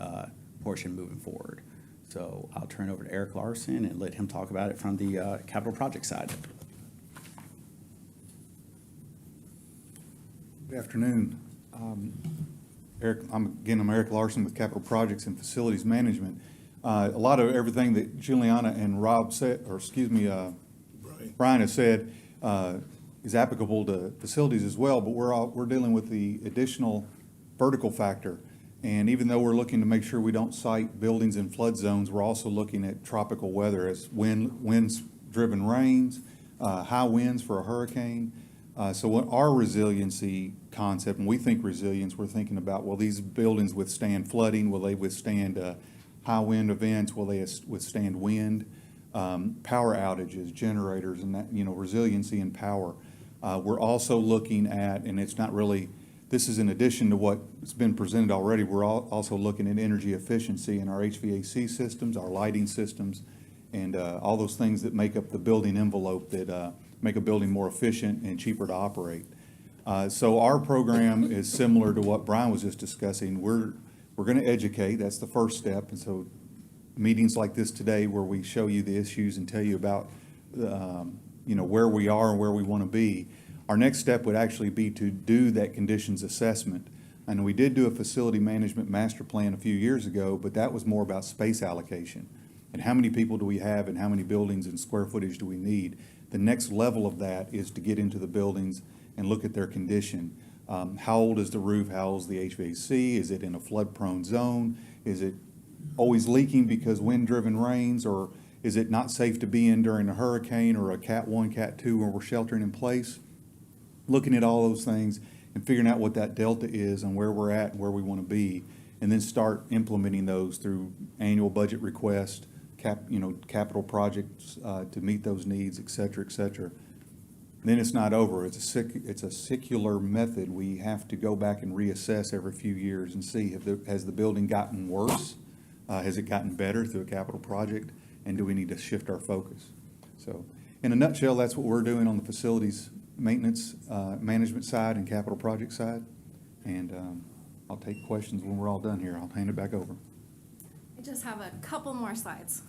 portion moving forward. So I'll turn it over to Eric Larson and let him talk about it from the capital project side. Good afternoon. I'm Eric Larson with Capital Projects and Facilities Management. A lot of everything that Juliana and Rob said, or excuse me, Brian has said is applicable to facilities as well, but we're dealing with the additional vertical factor. And even though we're looking to make sure we don't site buildings in flood zones, we're also looking at tropical weather as winds-driven rains, high winds for a hurricane, So what our resiliency concept, when we think resilience, we're thinking about, will these buildings withstand flooding? Will they withstand high wind events? Will they withstand wind? Power outages, generators, and that, resiliency and power. We're also looking at, and it's not really, this is in addition to what's been presented already, we're also looking at energy efficiency in our HVAC systems, our lighting systems, and all those things that make up the building envelope that make a building more efficient and cheaper to operate. So our program is similar to what Brian was just discussing. We're going to educate. That's the first step. And so meetings like this today, where we show you the issues and tell you about where we are and where we want to be. Our next step would actually be to do that conditions assessment. And we did do a facility management master plan a few years ago, but that was more about space allocation and how many people do we have and how many buildings and square footage do we need. The next level of that is to get into the buildings and look at their condition. How old is the roof? How old is the HVAC? Is it in a flood-prone zone? Is it always leaking because wind-driven rains? Or is it not safe to be in during a hurricane or a Cat 1, Cat 2 where we're sheltering in place? Looking at all those things and figuring out what that delta is and where we're at and where we want to be, and then start implementing those through annual budget requests, capital projects to meet those needs, et cetera, et cetera. Then it's not over. It's a secular method. We have to go back and reassess every few years and see, has the building gotten worse? Has it gotten better through a capital project? And do we need to shift our focus? So in a nutshell, that's what we're doing on the facilities maintenance, management side and capital project side. And I'll take questions when we're all done here. I'll hand it back over. I just have a couple more slides.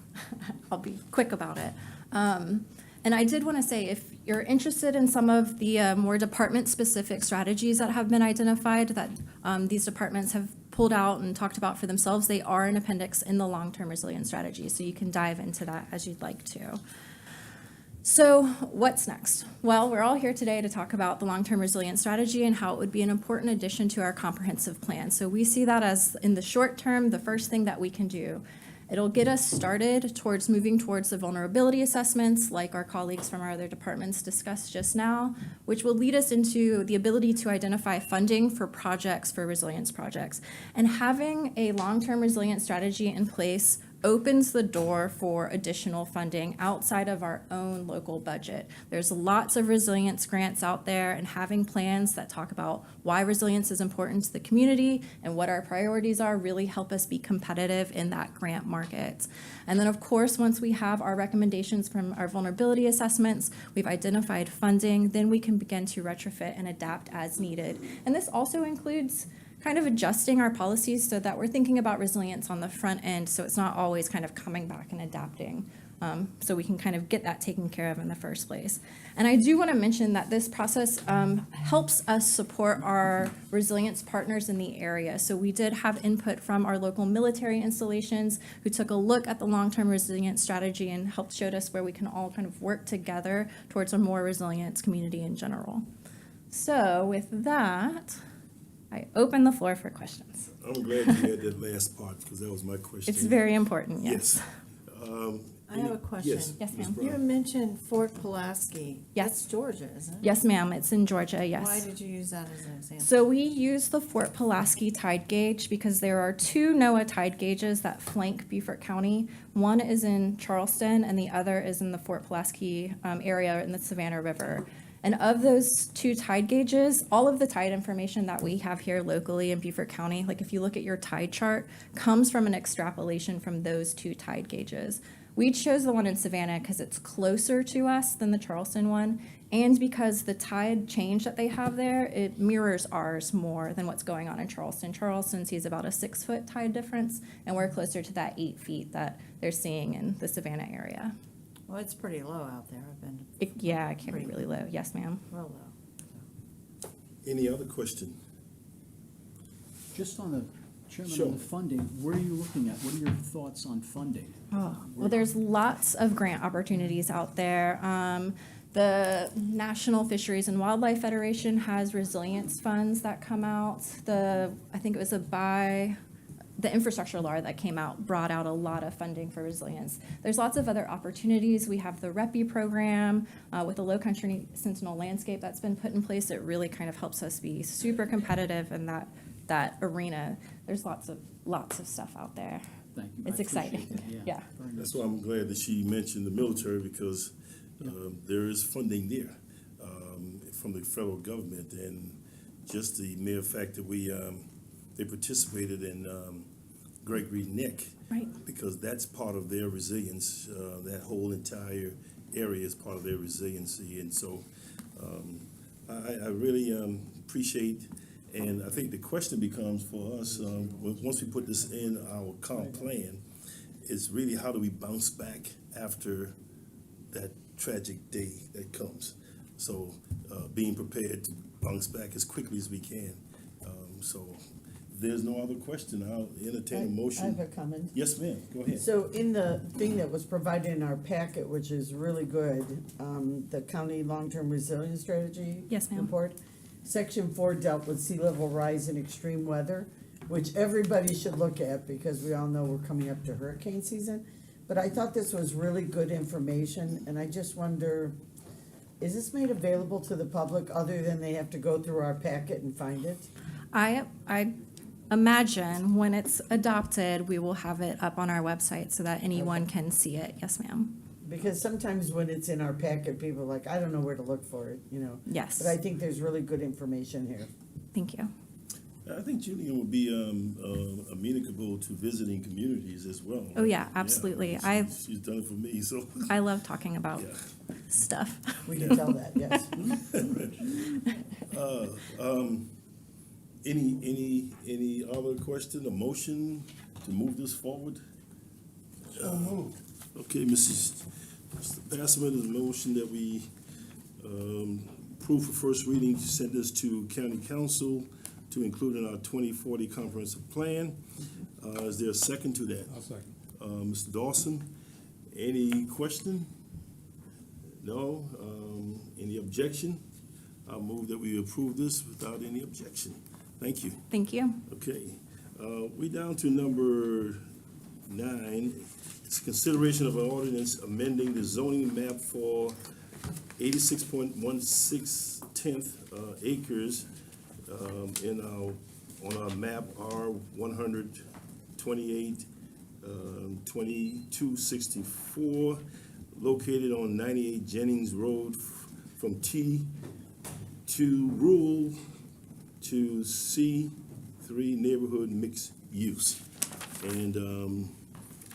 I'll be quick about it. And I did want to say, if you're interested in some of the more department-specific strategies that have been identified that these departments have pulled out and talked about for themselves, they are an appendix in the long-term resilience strategy, so you can dive into that as you'd like to. So what's next? Well, we're all here today to talk about the long-term resilience strategy and how it would be an important addition to our comprehensive plan. So we see that as, in the short term, the first thing that we can do. It'll get us started towards moving towards the vulnerability assessments, like our colleagues from our other departments discussed just now, which will lead us into the ability to identify funding for projects, for resilience projects. And having a long-term resilience strategy in place opens the door for additional funding outside of our own local budget. There's lots of resilience grants out there, and having plans that talk about why resilience is important to the community and what our priorities are really help us be competitive in that grant market. And then, of course, once we have our recommendations from our vulnerability assessments, we've identified funding, then we can begin to retrofit and adapt as needed. And this also includes kind of adjusting our policies so that we're thinking about resilience on the front end, so it's not always kind of coming back and adapting, so we can kind of get that taken care of in the first place. And I do want to mention that this process helps us support our resilience partners in the area. So we did have input from our local military installations who took a look at the long-term resilience strategy and helped showed us where we can all kind of work together towards a more resilient community in general. So with that, I open the floor for questions. I'm glad you had that last part, because that was my question. It's very important, yes. I have a question. Yes, Ms. ma'am. Brown. You mentioned Fort Pulaski. Yes. That's Georgia, isn't it? Yes, ma'am, it's in Georgia, yes. Why did you use that as an example? So we use the Fort Pulaski tide gauge because there are two NOAA tide gauges that flank Beaufort County. One is in Charleston and the other is in the Fort Pulaski area in the Savannah River. And of those two tide gauges, all of the tide information that we have here locally in Beaufort County, like if you look at your tide chart, comes from an extrapolation from those two tide gauges. We chose the one in Savannah because it's closer to us than the Charleston one, and because the tide change that they have there, it mirrors ours more than what's going on in Charleston. Charleston sees about a 6-foot tide difference, and we're closer to that 8 feet that they're seeing in the Savannah area. Well, it's pretty low out there. I've been Yeah, it can be really low. Yes, ma'am. real low. Any other question? Just on the, Chairman, Sure. on the funding, where are you looking at? What are your thoughts on funding? Well, there's lots of grant opportunities out there. The National Fisheries and Wildlife Federation has resilience funds that come out. I think it was the infrastructure law that came out brought out a lot of funding for resilience. There's lots of other opportunities. We have the REPI program with the Low Country Sentinel landscape that's been put in place. It really kind of helps us be super competitive in that arena. There's lots of stuff out there. Thank you. It's I appreciate exciting. that. Yeah. Very much That's why I'm glad that she mentioned the military, because there is funding there from the federal government, and just the mere fact that they participated in Gregory Neck, Right. because that's part of their resilience. That whole entire area is part of their resiliency, and so I really appreciate. And I think the question becomes for us, once we put this in our comp plan, is really how do we bounce back after that tragic day that comes? So being prepared to bounce back as quickly as we can. So if there's no other question, I'll entertain a motion. I have a comment. Yes, ma'am, go ahead. So in the thing that was provided in our packet, which is really good, the county long-term resilience strategy. Yes, ma'am. Report, section 4 dealt with sea level rise and extreme weather, which everybody should look at because we all know we're coming up to hurricane season. But I thought this was really good information, and I just wonder, is this made available to the public other than they have to go through our packet and find it? I imagine when it's adopted, we will have it up on our website so that anyone can see it. Yes, ma'am. Because sometimes when it's in our packet, people are like, I don't know where to look for it, you know? Yes. But I think there's really good information here. Thank you. I think Julian will be amenable to visiting communities as well. Oh, yeah, absolutely. She's done it for me, so. I love talking about Yeah. stuff. We can tell that, yes. Any other question, a motion to move this forward? So moved. Okay, Mr. Passman, is a motion that we approve for first reading, send this to county council to include in our 2040 comprehensive plan. Is there a second to that? I'll second. Mr. Dawson, any question? No? Any objection? I'll move that we approve this without any objection. Thank you. Thank you. Okay, we down to number 9. It's consideration of an ordinance amending the zoning map for 86.16 acres on our map R128 2264, located on 98 Jennings Road from T2 rural to C3 neighborhood mixed use. And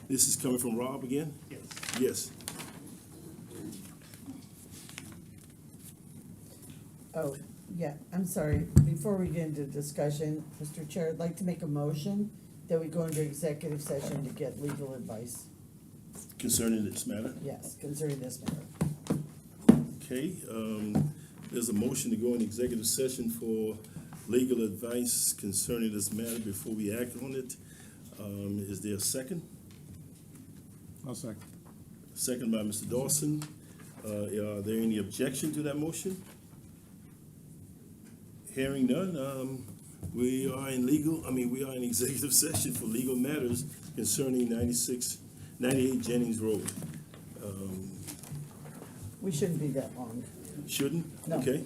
this is coming from Rob again? Yes. Yes. Oh, yeah, I'm sorry. Before we get into discussion, Mr. Chair, I'd like to make a motion that we go into executive session to get legal advice. Concerning this matter? Yes, concerning this matter. Okay, there's a motion to go in executive session for legal advice concerning this matter before we act on it. Is there a second? I'll second. Second by Mr. Dawson. Are there any objection to that motion? Hearing none, we are in executive session for legal matters concerning 98 Jennings Road. We shouldn't be that long. Shouldn't? No. Okay.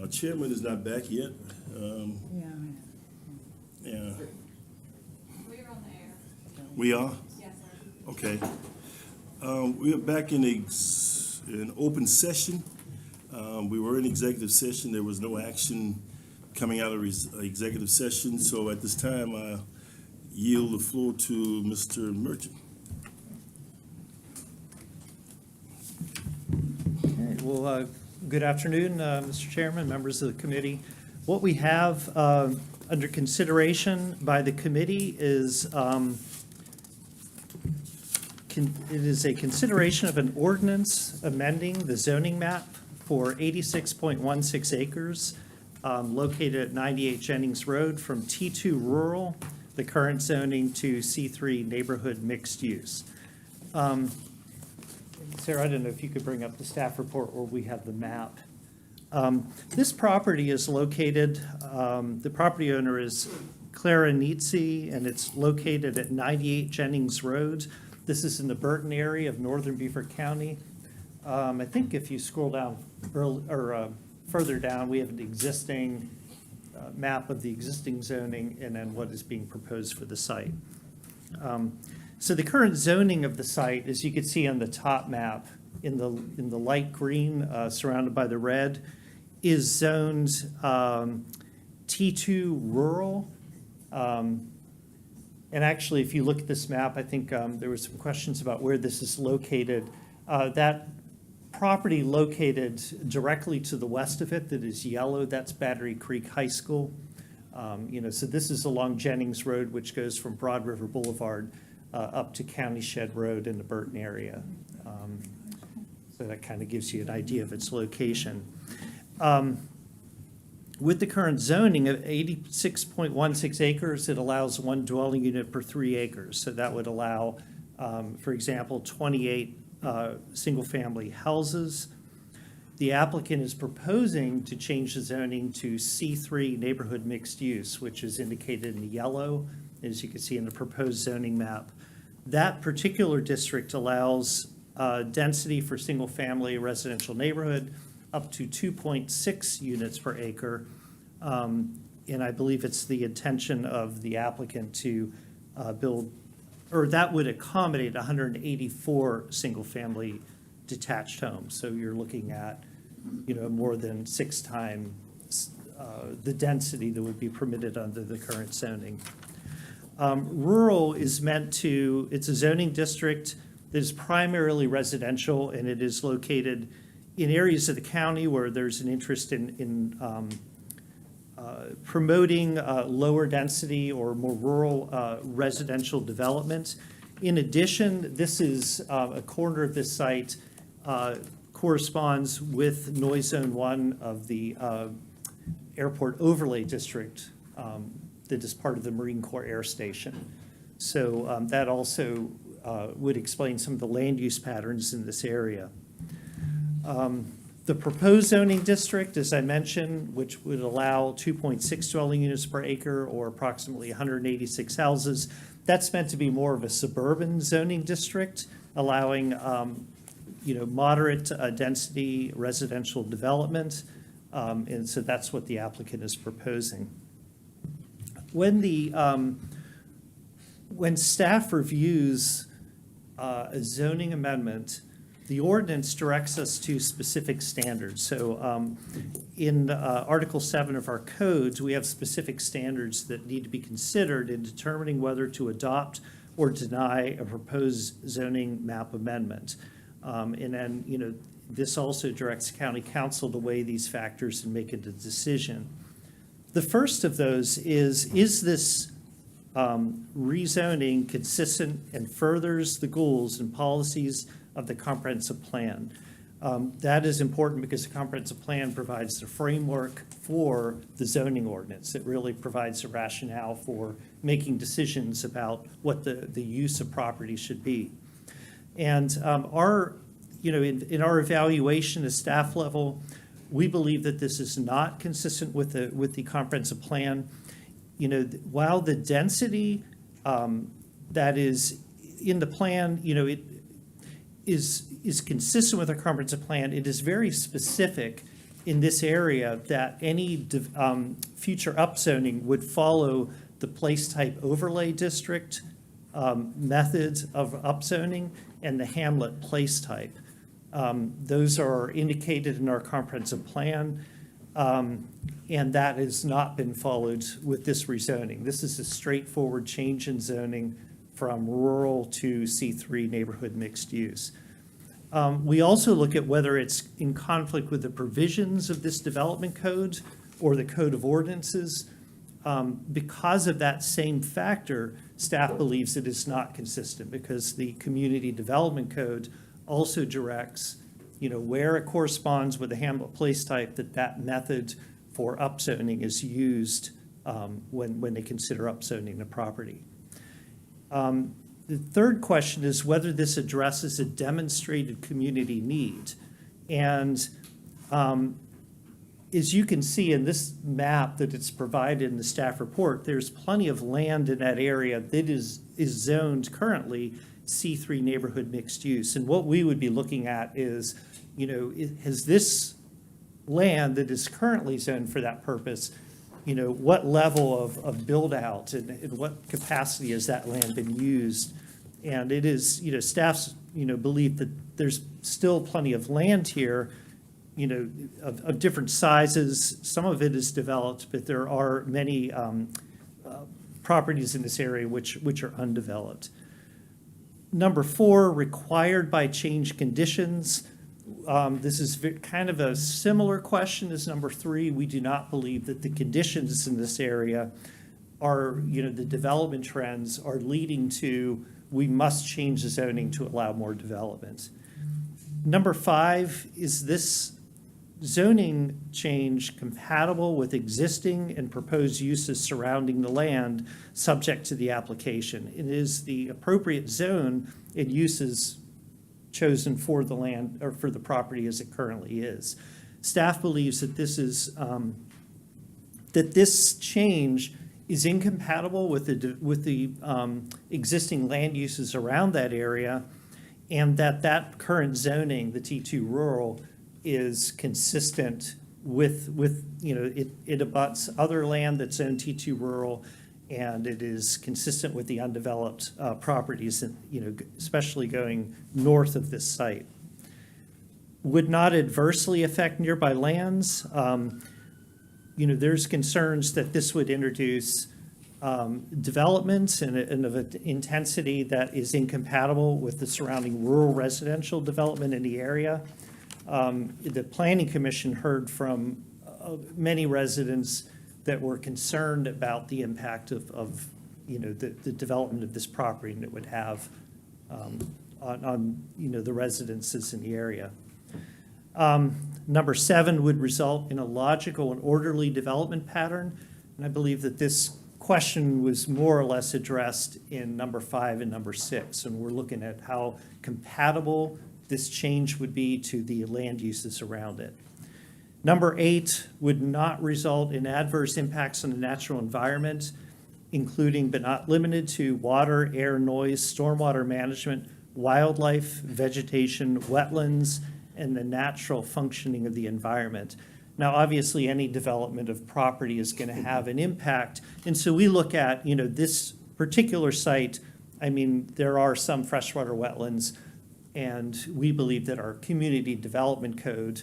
Our chairman is not back yet. Yeah. We're on the air. We are? Yes, sir. Okay. We are back in an open session. We were in executive session. There was no action coming out of executive session. So at this time, I yield the floor to Mr. Merchant. Okay, well, good afternoon, Mr. Chairman, members of the committee. What we have under consideration by the committee is it is a consideration of an ordinance amending the zoning map for 86.16 acres located at 98 Jennings Road from T2 rural, the current zoning, to C3 neighborhood mixed use. Sarah, I don't know if you could bring up the staff report where we have the map. This property is located, the property owner is Clara Nietzsche, and it's located at 98 Jennings Road. This is in the Burton area of northern Beaufort County. I think if you scroll down further down, we have an existing map of the existing zoning and then what is being proposed for the site. So the current zoning of the site, as you can see on the top map in the light green surrounded by the red, is zoned T2 rural. And actually, if you look at this map, I think there were some questions about where this is located. That property located directly to the west of it that is yellow, that's Battery Creek High School. So this is along Jennings Road, which goes from Broad River Boulevard up to County Shed Road in the Burton area. So that kind of gives you an idea of its location. With the current zoning of 86.16 acres, it allows one dwelling unit per 3 acres. So that would allow, for example, 28 single-family houses. The applicant is proposing to change the zoning to C3 neighborhood mixed use, which is indicated in yellow, as you can see in the proposed zoning map. That particular district allows density for single-family residential neighborhood up to 2.6 units per acre. And I believe it's the intention of the applicant to build, or that would accommodate 184 single-family detached homes. So you're looking at, more than 6 times the density that would be permitted under the current zoning. Rural is meant to, it's a zoning district that is primarily residential, and it is located in areas of the county where there's an interest in promoting lower density or more rural residential development. In addition, this is a corner of this site corresponds with Noise Zone 1 of the Airport Overlay District that is part of the Marine Corps Air Station. So that also would explain some of the land use patterns in this area. The proposed zoning district, as I mentioned, which would allow 2.6 dwelling units per acre or approximately 186 houses, that's meant to be more of a suburban zoning district, allowing moderate density residential development. And so that's what the applicant is proposing. When staff reviews a zoning amendment, the ordinance directs us to specific standards. So in Article 7 of our codes, we have specific standards that need to be considered in determining whether to adopt or deny a proposed zoning map amendment. And then, this also directs county council to weigh these factors and make a decision. The first of those is this rezoning consistent and furthers the goals and policies of the comprehensive plan? That is important because the comprehensive plan provides the framework for the zoning ordinance. It really provides a rationale for making decisions about what the use of property should be. And in our evaluation at staff level, we believe that this is not consistent with the comprehensive plan. While the density that is in the plan, it is consistent with our comprehensive plan, it is very specific in this area that any future upzoning would follow the place type overlay district methods of upzoning and the hamlet place type. Those are indicated in our comprehensive plan, and that has not been followed with this rezoning. This is a straightforward change in zoning from rural to C3 neighborhood mixed use. We also look at whether it's in conflict with the provisions of this development code or the code of ordinances. Because of that same factor, staff believes it is not consistent because the community development code also directs, where it corresponds with the hamlet place type, that method for upzoning is used when they consider upzoning the property. The third question is whether this addresses a demonstrated community need. And as you can see in this map that it's provided in the staff report, there's plenty of land in that area that is zoned currently C3 neighborhood mixed use. And what we would be looking at is, has this land that is currently zoned for that purpose, what level of build out and what capacity has that land been used? And it is, staff's, belief that there's still plenty of land here, of different sizes. Some of it is developed, but there are many properties in this area which are undeveloped. Number 4, required by change conditions. This is kind of a similar question as number 3. We do not believe that the conditions in this area are, the development trends are leading to, we must change the zoning to allow more development. Number 5, is this zoning change compatible with existing and proposed uses surrounding the land subject to the application? It is the appropriate zone and uses chosen for the land or for the property as it currently is. Staff believes that this is that this change is incompatible with the existing land uses around that area, and that current zoning, the T2 rural, is consistent with it abuts other land that's zoned T2 rural, and it is consistent with the undeveloped properties, especially going north of this site. Would not adversely affect nearby lands. There's concerns that this would introduce developments and of an intensity that is incompatible with the surrounding rural residential development in the area. The Planning Commission heard from many residents that were concerned about the impact of the development of this property and it would have on the residences in the area. Number 7 would result in a logical and orderly development pattern, and I believe that this question was more or less addressed in number 5 and number 6, and we're looking at how compatible this change would be to the land uses around it. Number 8 would not result in adverse impacts on the natural environment, including but not limited to water, air, noise, stormwater management, wildlife, vegetation, wetlands, and the natural functioning of the environment. Now, obviously, any development of property is going to have an impact, and so we look at, this particular site. I mean, there are some freshwater wetlands, and we believe that our community development code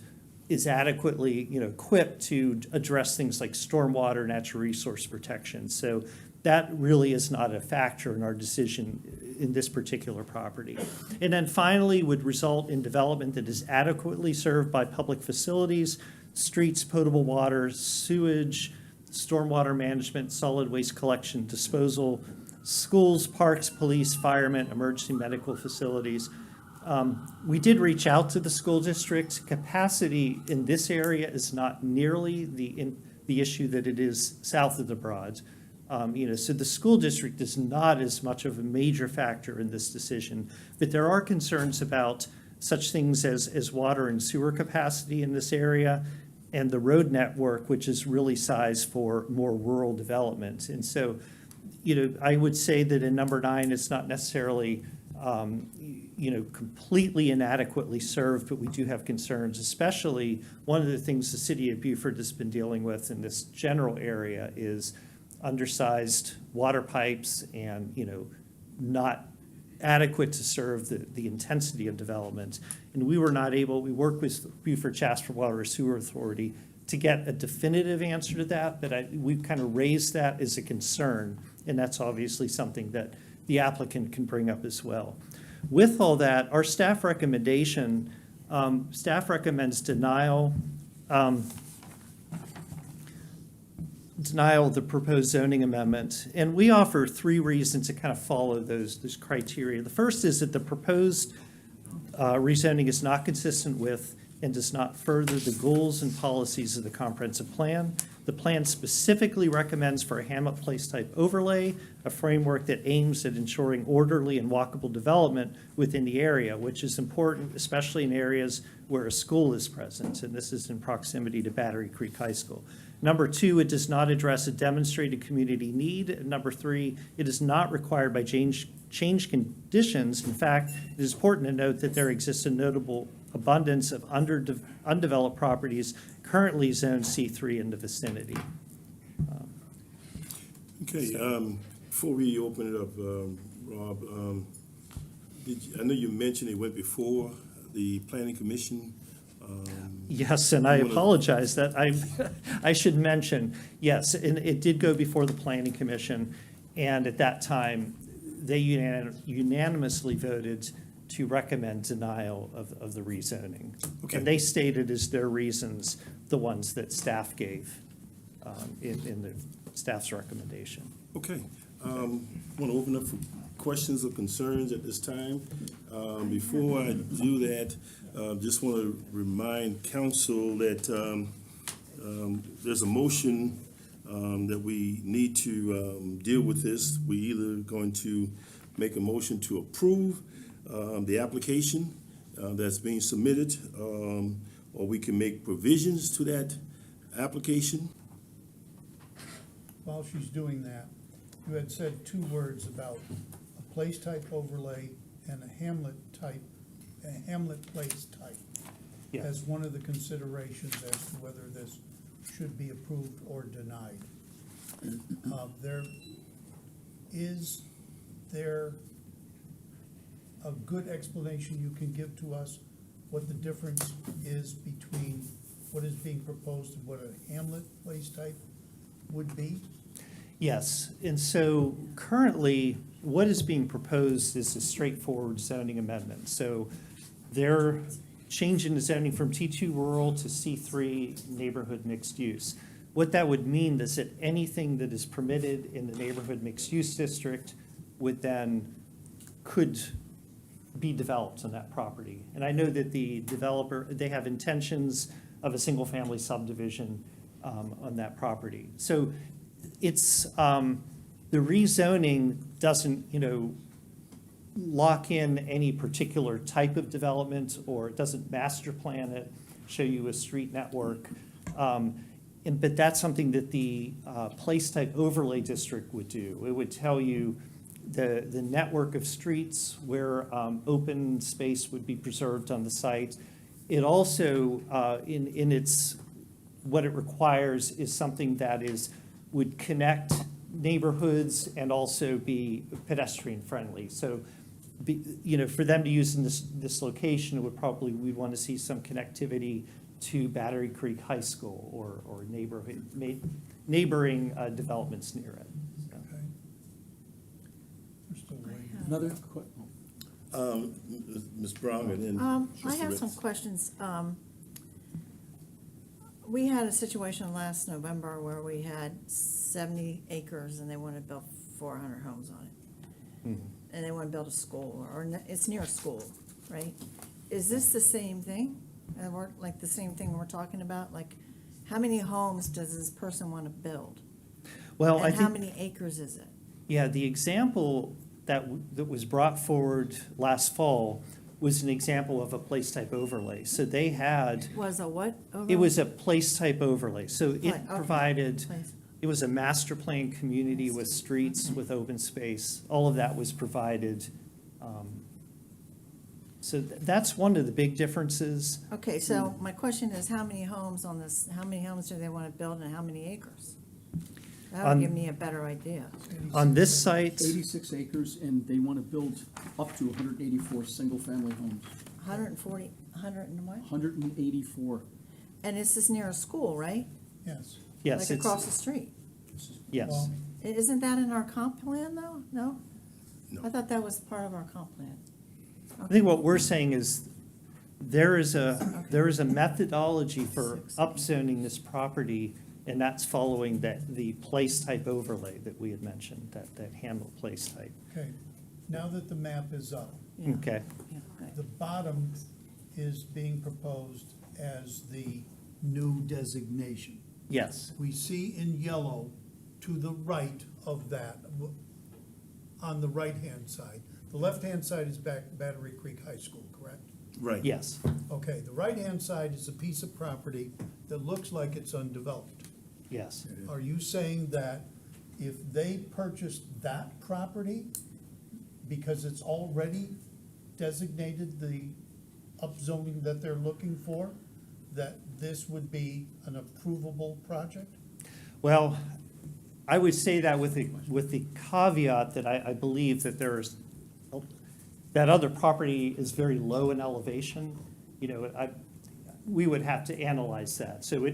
is adequately, equipped to address things like stormwater, natural resource protection. So that really is not a factor in our decision in this particular property. And then finally, would result in development that is adequately served by public facilities, streets, potable water, sewage, stormwater management, solid waste collection, disposal, schools, parks, police, firemen, emergency medical facilities. We did reach out to the school district. Capacity in this area is not nearly the issue that it is south of the Broads. So the school district is not as much of a major factor in this decision, but there are concerns about such things as water and sewer capacity in this area and the road network, which is really sized for more rural development. And so, I would say that in number 9, it's not necessarily completely inadequately served, but we do have concerns, especially one of the things the city of Beaufort has been dealing with in this general area is undersized water pipes and, not adequate to serve the intensity of development. And we were not able, we worked with Beaufort Jasper Water Sewer Authority to get a definitive answer to that, but we've kind of raised that as a concern, and that's obviously something that the applicant can bring up as well. With all that, our staff recommendation, staff recommends denial of the proposed zoning amendment. And we offer 3 reasons to kind of follow those criteria. The first is that the proposed rezoning is not consistent with and does not further the goals and policies of the comprehensive plan. The plan specifically recommends for a Hamlet Place type overlay, a framework that aims at ensuring orderly and walkable development within the area, which is important, especially in areas where a school is present, and this is in proximity to Battery Creek High School. Number 2, it does not address a demonstrated community need. And number 3, it is not required by change conditions. In fact, it is important to note that there exists a notable abundance of undeveloped properties currently zoned C3 in the vicinity. Okay, before we open it up, Rob, I know you mentioned it went before the planning commission. Yes, and I you wanna- apologize that I should mention, yes, and it did go before the planning commission, and at that time, they unanimously voted to recommend denial of the rezoning. Okay. And they stated as their reasons the ones that staff gave in the staff's recommendation. Okay, want to open up for questions or concerns at this time. Before I do that, just want to remind council that there's a motion that we need to deal with this. We either going to make a motion to approve the application that's being submitted, or we can make provisions to that application. While she's doing that, you had said 2 words about a place type overlay and a Hamlet place type. Yeah. As one of the considerations as to whether this should be approved or denied. Is there a good explanation you can give to us what the difference is between what is being proposed and what a Hamlet place type would be? Yes, and so currently, what is being proposed is a straightforward zoning amendment. So they're changing the zoning from T2 rural to C3 neighborhood mixed use. What that would mean is that anything that is permitted in the neighborhood mixed use district could be developed on that property. And I know that the developer, they have intentions of a single family subdivision on that property. So it's, the rezoning doesn't, lock in any particular type of development, or it doesn't master plan it, show you a street network. But that's something that the place type overlay district would do. It would tell you the network of streets where open space would be preserved on the site. It also, in its, what it requires is something that would connect neighborhoods and also be pedestrian friendly. So, for them to use in this location, it would probably, we'd want to see some connectivity to Battery Creek High School or neighboring developments near it. So. Okay. We're still waiting. Another question? Ms. Brown, and then. I Mr. have Ritz. some questions. We had a situation last November where we had 70 acres and they wanted to build 400 homes on it. Mhm. And they want to build a school, or it's near a school, right? Is this the same thing? Like the same thing we're talking about? Like, how many homes does this person want to build? Well, I And how think, many acres is it? yeah, the example that was brought forward last fall was an example of a place type overlay. So they had, Was a what? it was a place type overlay. So Right, it okay. provided, Place. it was a master plan community with streets, with open space. All of that was provided So that's one of the big differences. Okay, so my question is, how many homes on this, how many homes do they want to build and how many acres? That would On- give me a better idea. On this site, 86 acres, and they want to build up to 184 single-family homes. 140, 100 and what? 184. And this is near a school, right? Yes. yes, Like it's, across the street. yes. Isn't that in our comp plan, though? No? No. I thought that was part of our comp plan. I think what we're saying is there is a methodology for upzoning this property, and that's following the place type overlay that we had mentioned, that Hamlet place type. Okay, now that the map is up, Yeah. Okay, Yeah, okay. the bottom is being proposed as the new designation. yes, We see in yellow to the right of that, on the right-hand side. The left-hand side is Battery Creek High School, correct? Right. yes, Okay, the right-hand side is a piece of property that looks like it's undeveloped. yes. Are you saying that if they purchased that property, because it's already designated the upzoning that they're looking for, that this would be an approvable project? Well, I would say that with the caveat that I believe that that other property is very low in elevation. You know, we would have to analyze that. So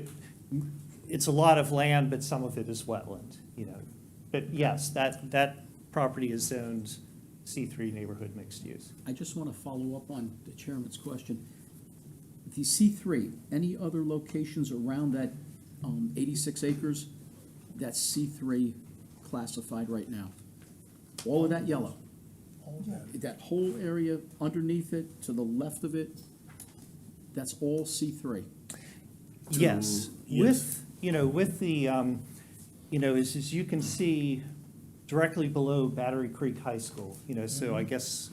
it's a lot of land, but some of it is wetland, you know. But yes, that property is zoned C3 neighborhood mixed use. I just want to follow up on the chairman's question. The C3, any other locations around that 86 acres, that's C3 classified right now? All of that yellow? All that. That whole area underneath it, to the left of it, that's all C3? Yes, yes. with the, as you can see directly below Battery Creek High School, so I guess,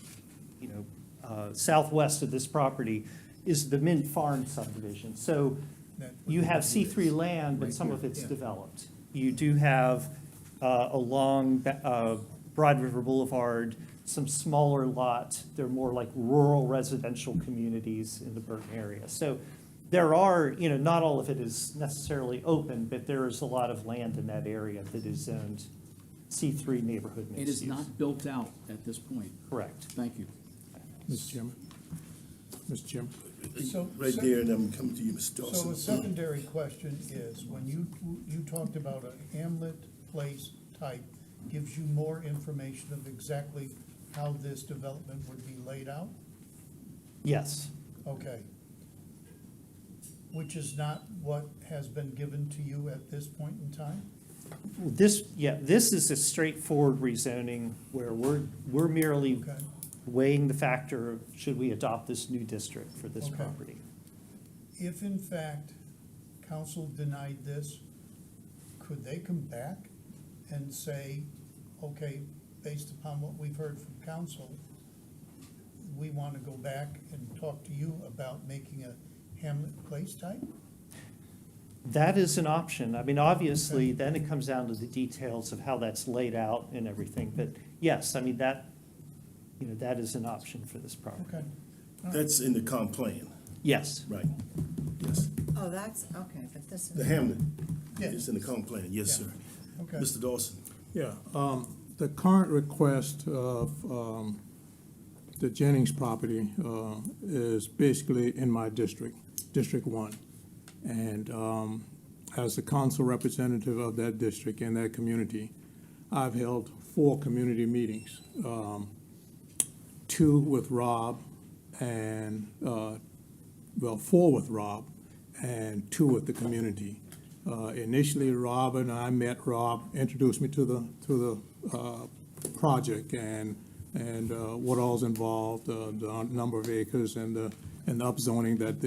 southwest of this property is the Mint Farm subdivision. So you have C3 land, but some of it's developed. You do have along Broad River Boulevard, some smaller lots. They're more like rural residential communities in the Burton area. So there are, not all of it is necessarily open, but there is a lot of land in that area that is zoned C3 neighborhood mixed It is use. not built out at this point? Correct. Thank you. Mr. Chairman. Mr. Chairman. So- Right there, and I'm coming to you, Mr. So a Dawson. secondary question is, when you talked about a Hamlet Place type, gives you more information of exactly how this development would be laid out? Yes. Okay. Which is not what has been given to you at this point in time? This is a straightforward rezoning where we're merely Okay. weighing the factor of should we adopt this new district for this Okay. property. If in fact council denied this, could they come back and say, okay, based upon what we've heard from council, we want to go back and talk to you about making a Hamlet Place type? That is an option. I mean, obviously, then it comes down to the details of how that's laid out and everything. But yes, I mean, that is an option for this property. Okay. That's in the comp plan, Yes. right? Yes. Oh, that's, okay, but this is. The Hamlet Yes. is in the comp plan, yes, Yeah. sir. Okay. Mr. Dawson? Yeah, the current request of the Jennings property is basically in my district, District 1. And as the council representative of that district and that community, I've held 4 community meetings, 2 with Rob and, 4 with Rob and 2 with the community. Initially, Rob and I met. Rob introduced me to the project and what all's involved, the number of acres and the upzoning that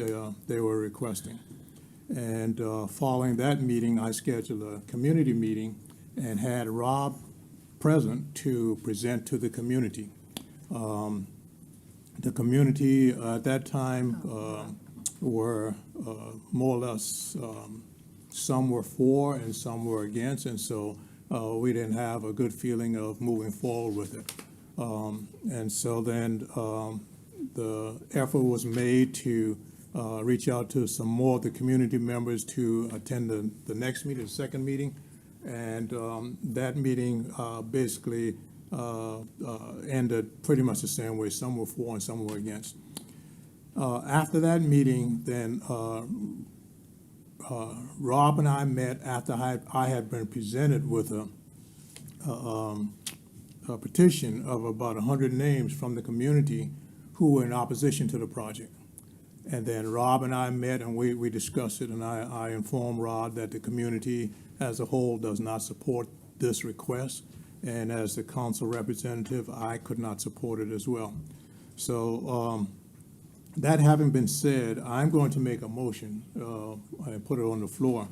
they were requesting. And following that meeting, I scheduled a community meeting and had Rob present to present to the community. The community at that time were more or less, some were for and some were against, and so we didn't have a good feeling of moving forward with it. And so then the effort was made to reach out to some more of the community members to attend the next meeting, the second meeting. And that meeting basically ended pretty much the same way. Some were for and some were against. After that meeting, then Rob and I met after I had been presented with a petition of about 100 names from the community who were in opposition to the project. And then Rob and I met and we discussed it, and I informed Rob that the community as a whole does not support this request. And as the council representative, I could not support it as well. So that having been said, I'm going to make a motion and put it on the floor.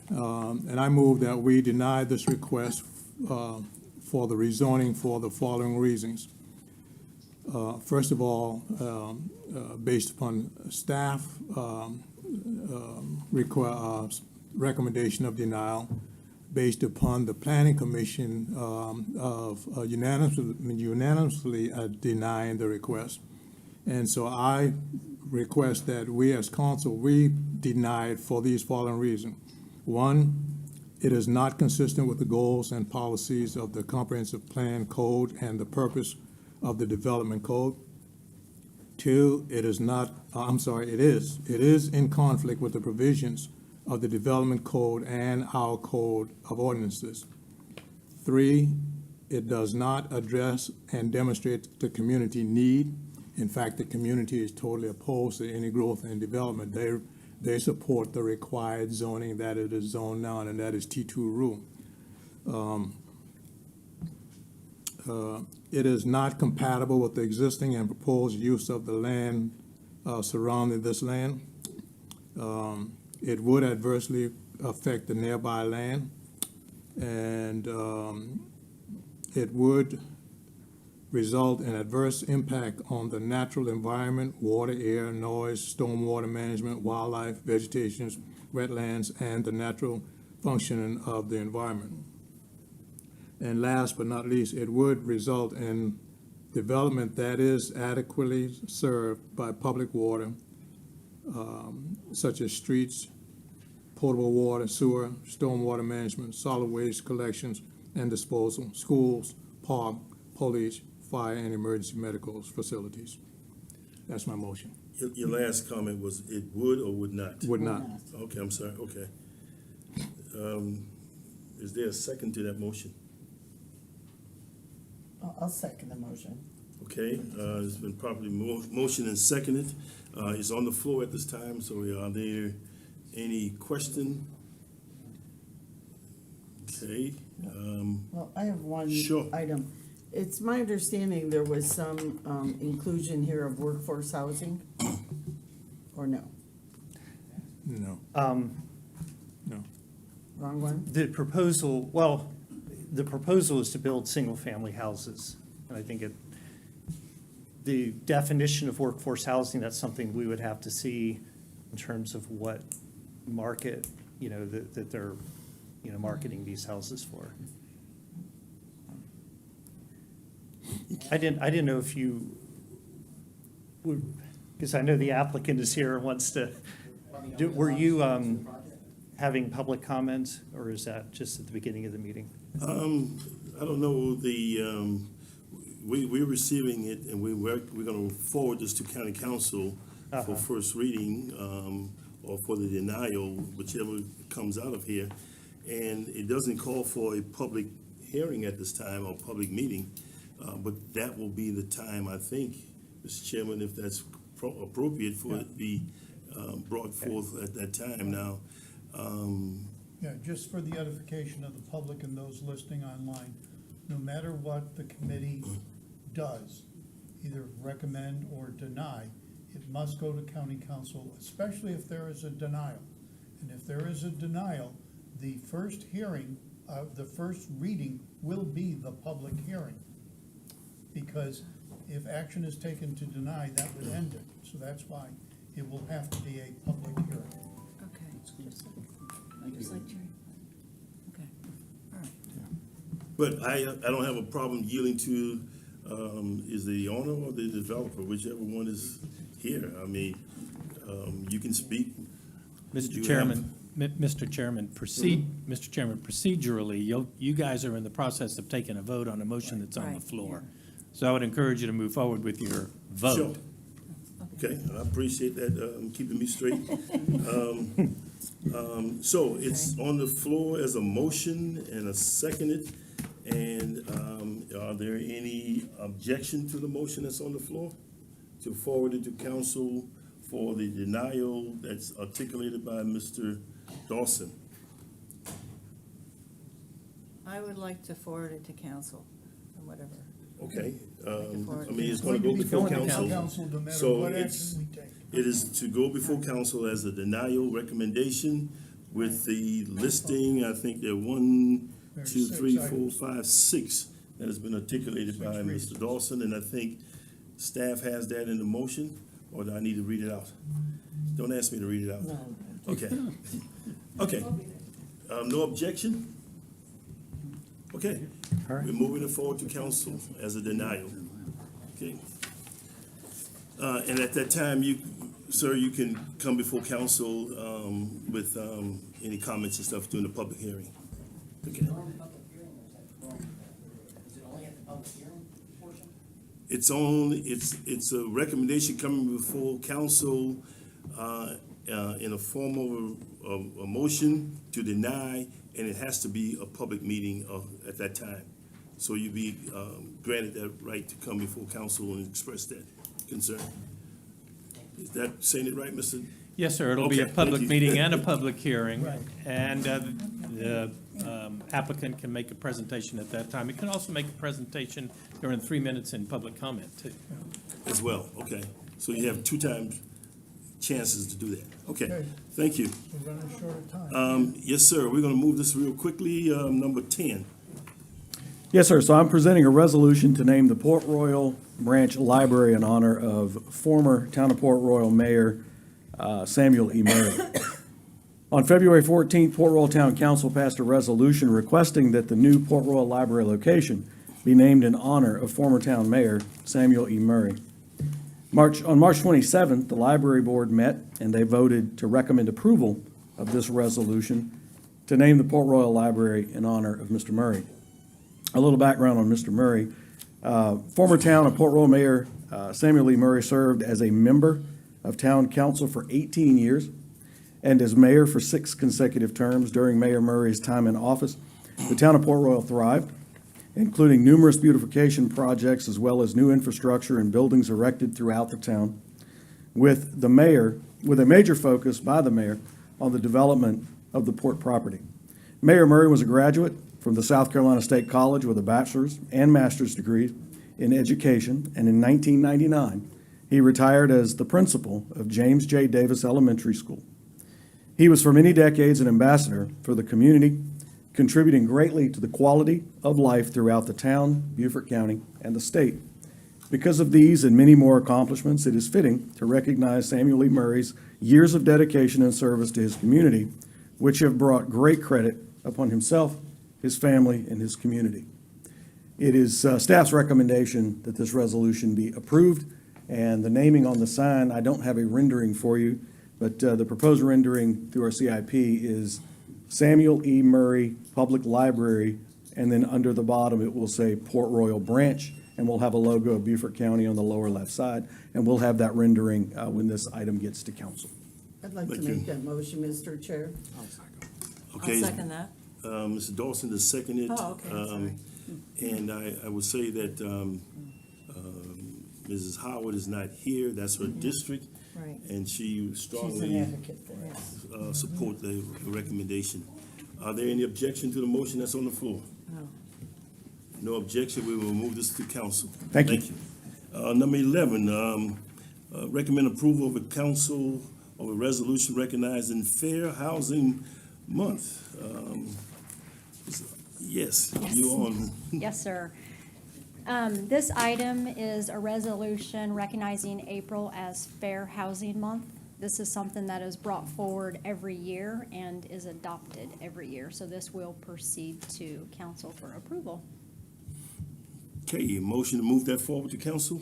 And I move that we deny this request for the rezoning for the following reasons. First of all, based upon staff recommendation of denial, based upon the Planning Commission of unanimously denying the request. And so I request that we as council, we deny it for these following reasons. One, it is not consistent with the goals and policies of the Comprehensive Plan Code and the purpose of the Development Code. Two, it is in conflict with the provisions of the Development Code and our Code of Ordinances. Three, it does not address and demonstrate the community need. In fact, the community is totally opposed to any growth and development. They support the required zoning that it is zoned now, and that is T2 rule. It is not compatible with the existing and proposed use of the land surrounding this land. It would adversely affect the nearby land, and it would result in adverse impact on the natural environment, water, air, noise, stormwater management, wildlife, vegetation, wetlands, and the natural functioning of the environment. And last but not least, it would result in development that is adequately served by public water, such as streets, potable water, sewer, stormwater management, solid waste collections and disposal, schools, park, police, fire, and emergency medical facilities. That's my motion. Your last comment was it would or would not? Would not. Okay, I'm sorry, okay. Is there a second to that motion? I'll second the motion. Okay, it's been properly motioned and seconded. It's on the floor at this time, so are there any question? Okay. Well, I have one Sure. item. It's my understanding there was some inclusion here of workforce housing, or no? No. No. Wrong one? The proposal is to build single-family houses. And I think the definition of workforce housing, that's something we would have to see in terms of what market, that they're, marketing these houses for. I didn't know if you would, because I know the applicant is here and wants to, were you having public comments, or is that just at the beginning of the meeting? I don't know, we're receiving it, and we're gonna forward this to county council for first reading, or for the denial, whichever comes out of here. And it doesn't call for a public hearing at this time, or public meeting, but that will be the time, I think, Mr. Chairman, if that's appropriate for it to be brought forth at that time now. Yeah, just for the edification of the public and those listening online, no matter what the committee does, either recommend or deny, it must go to county council, especially if there is a denial. And if there is a denial, the first hearing, the first reading will be the public hearing. Because if action is taken to deny, that would end it. So that's why it will have to be a public hearing. Okay. Thank you. But I don't have a problem yielding to is the owner or the developer, whichever one is here. I mean, you can speak. Mr. You Chairman, Mr. Chairman, Mr. Chairman, procedurally, you guys are in the process of taking a vote on a motion that's on the floor. So I would encourage you to move forward with your vote. Sure. Okay, I appreciate that, keeping me straight. So it's on the floor as a motion and a seconded. And are there any objection to the motion that's on the floor? To forward it to council for the denial that's articulated by Mr. Dawson? I would like to forward it to council, or whatever. Okay, forward I it mean, to it's gonna go before council. no matter So what it's, action we take. it is to go before council as a denial recommendation with the listing, I think there are 1, 2, 3, 4, 5, 6 that has been articulated by Mr. Dawson, and I think staff has that in the motion, or do I need to read it out? Don't ask me to read it out. No. Okay. Okay. No objection? Okay. All right. We're moving it forward to council as a denial. Okay. And at that time, you, sir, you can come before council with any comments and stuff during the public hearing. Okay. It's a recommendation coming before council in a form of a motion to deny, and it has to be a public meeting at that time. So you'll be granted that right to come before council and express that concern. Is that saying it right, Mr.? Yes, sir. It'll be a Okay, public thank you. meeting and a public hearing. And the applicant can make a presentation at that time. It can also make a presentation during 3 minutes in public comment, too. As well, okay. So you have 2 times chances to do that. Okay, Okay. thank you. We're running short of time. Yes, sir, we're gonna move this real quickly. Number 10. Yes, sir. So I'm presenting a resolution to name the Port Royal Branch Library in honor of former Town of Port Royal Mayor Samuel E. Murray. On February 14th, Port Royal Town Council passed a resolution requesting that the new Port Royal Library location be named in honor of former town mayor Samuel E. Murray. On March 27th, the library board met and they voted to recommend approval of this resolution to name the Port Royal Library in honor of Mr. Murray. A little background on Mr. Murray. Former town of Port Royal Mayor Samuel E. Murray served as a member of town council for 18 years and as mayor for 6 consecutive terms. During Mayor Murray's time in office, the town of Port Royal thrived, including numerous beautification projects as well as new infrastructure and buildings erected throughout the town, with a major focus by the mayor on the development of the port property. Mayor Murray was a graduate from the South Carolina State College with a bachelor's and master's degree in education, and in 1999, he retired as the principal of James J. Davis Elementary School. He was for many decades an ambassador for the community, contributing greatly to the quality of life throughout the town, Beaufort County, and the state. Because of these and many more accomplishments, it is fitting to recognize Samuel E. Murray's years of dedication and service to his community, which have brought great credit upon himself, his family, and his community. It is staff's recommendation that this resolution be approved, and the naming on the sign, I don't have a rendering for you, but the proposed rendering through our CIP is Samuel E. Murray Public Library, and then under the bottom, it will say Port Royal Branch, and we'll have a logo of Beaufort County on the lower left side, and we'll have that rendering when this item gets to council. I'd like to Thank make you. that motion, Mr. Chair. Okay. I'll second that. Mr. Dawson has seconded. Oh, okay, sorry. And I would say that Mrs. Howard is not here, that's her district, Right. and she She's strongly an advocate for it. support the recommendation. Are there any objection to the motion that's on the floor? No. No objection, we will move this to council. Thank you. Number 11, recommend approval of a council of a resolution recognizing Fair Housing Month. Yes, you on. Yes, sir. This item is a resolution recognizing April as Fair Housing Month. This is something that is brought forward every year and is adopted every year. So this will proceed to council for approval. Okay, motion to move that forward to council,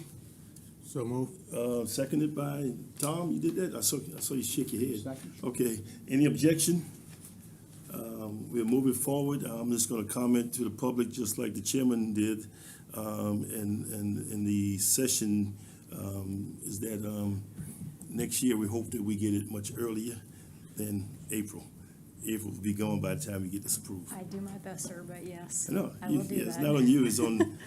So move. seconded by Tom, you did that? I saw you shake your head. Second. Okay, any objection? We'll move it forward. I'm just gonna comment to the public, just like the chairman did, in the session, is that, next year, we hope that we get it much earlier than April. April will be gone by the time we get this approved. I do my best, sir, but yes. No, I will do it's that. not on you, it's on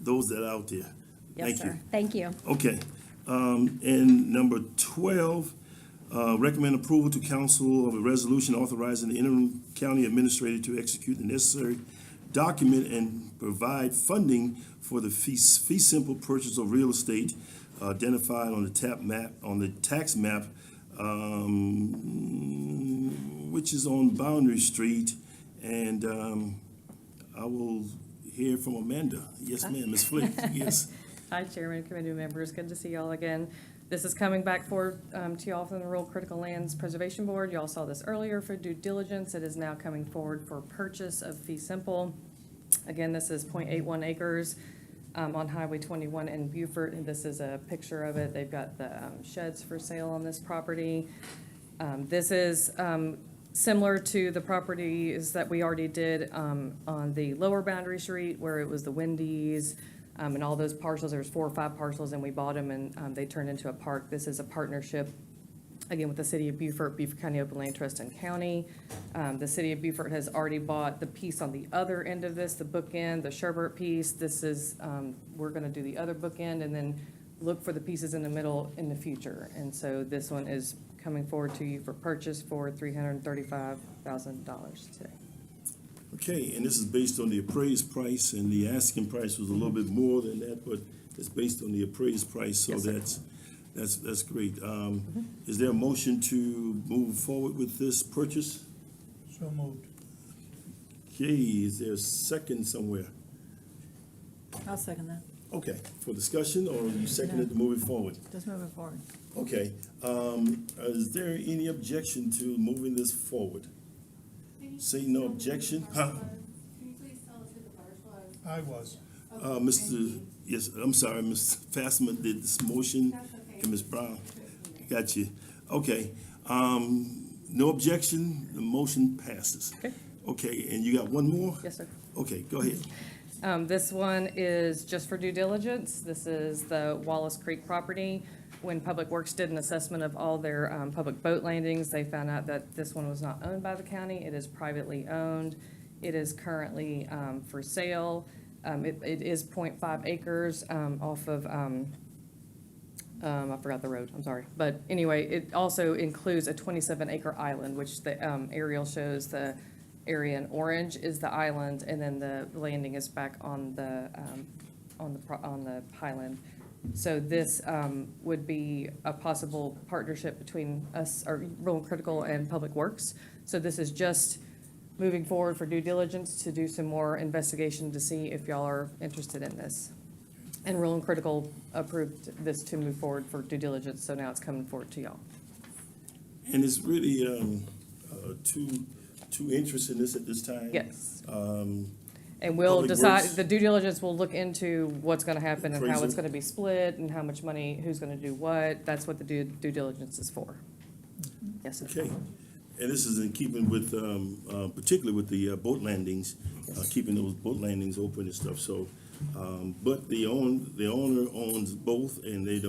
those that are out there. Yes, Thank sir. you. Thank you. Okay, and number 12, recommend approval to council of a resolution authorizing the interim county administrator to execute the necessary document and provide funding for the fee simple purchase of real estate identified on the tax map, which is on Boundary Street, and I will hear from Amanda. Yes, ma'am, Ms. Flick, yes. Hi, Chairman, committee members, good to see y'all again. This is coming back forward to y'all from the Rural Critical Lands Preservation Board. Y'all saw this earlier for due diligence. It is now coming forward for purchase of fee simple. Again, this is 0.81 acres on Highway 21 in Beaufort, and this is a picture of it. They've got the sheds for sale on this property. This is similar to the properties that we already did on the lower Boundary Street, where it was the Wendy's, and all those parcels. There's 4 or 5 parcels, and we bought them, and they turned into a park. This is a partnership, again, with the city of Beaufort, Beaufort County Open Land Trust and County. The city of Beaufort has already bought the piece on the other end of this, the bookend, the Sherbert piece. This is, we're gonna do the other bookend and then look for the pieces in the middle in the future. And so this one is coming forward to you for purchase for $335,000 today. Okay, and this is based on the appraised price, and the asking price was a little bit more than that, but it's based on the appraised price, so Yes, sir. that's great. Is there a motion to move forward with this purchase? So moved. Okay, is there a second somewhere? I'll second that. Okay, for discussion, or you seconded to move it forward? Just moving forward. Okay, is there any objection to moving this forward? See no objection? Huh? Can you please tell us who the first was? I was. Yes, I'm sorry, Ms. Fassman did this motion, and Ms. Brown. Got you. Okay, no objection, the motion passes. Okay. Okay, and you got one more? Yes, sir. Okay, go ahead. This one is just for due diligence. This is the Wallace Creek property. When Public Works did an assessment of all their public boat landings, they found out that this one was not owned by the county. It is privately owned. It is currently for sale. It is 0.5 acres off of, I forgot the road, I'm sorry. But anyway, it also includes a 27-acre island, which the aerial shows the area in orange is the island, and then the landing is back on the highland. So this would be a possible partnership between us, or Rural Critical and Public Works. So this is just moving forward for due diligence to do some more investigation to see if y'all are interested in this. And Rural Critical approved this to move forward for due diligence, so now it's coming forward to y'all. And it's really two interests in this at this time? Yes. And we'll Public decide, Works. the due diligence will look into what's gonna happen and how it's Appraisal. gonna be split and how much money, who's gonna do what. That's what the due diligence is for. Yes, sir. Okay, and this is in keeping with, particularly with the boat landings, keeping those boat landings open and stuff, so, but the owner owns both, and they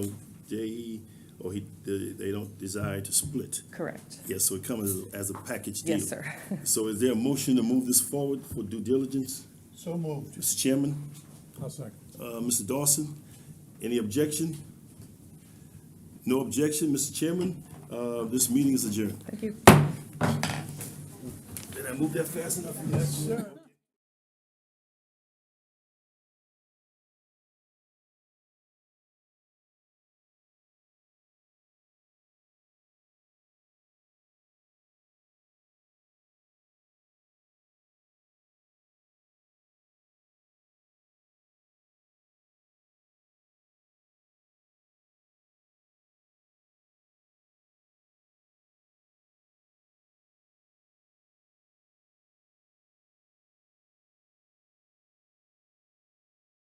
don't desire to split. Correct. Yes, so it comes as a package deal. Yes, sir. So is there a motion to move this forward for due diligence? So moved. Mr. Chairman, I'll second. Mr. Dawson, any objection? No objection, Mr. Chairman, this meeting is adjourned. Thank you. Did I move that fast enough? Yes, sir.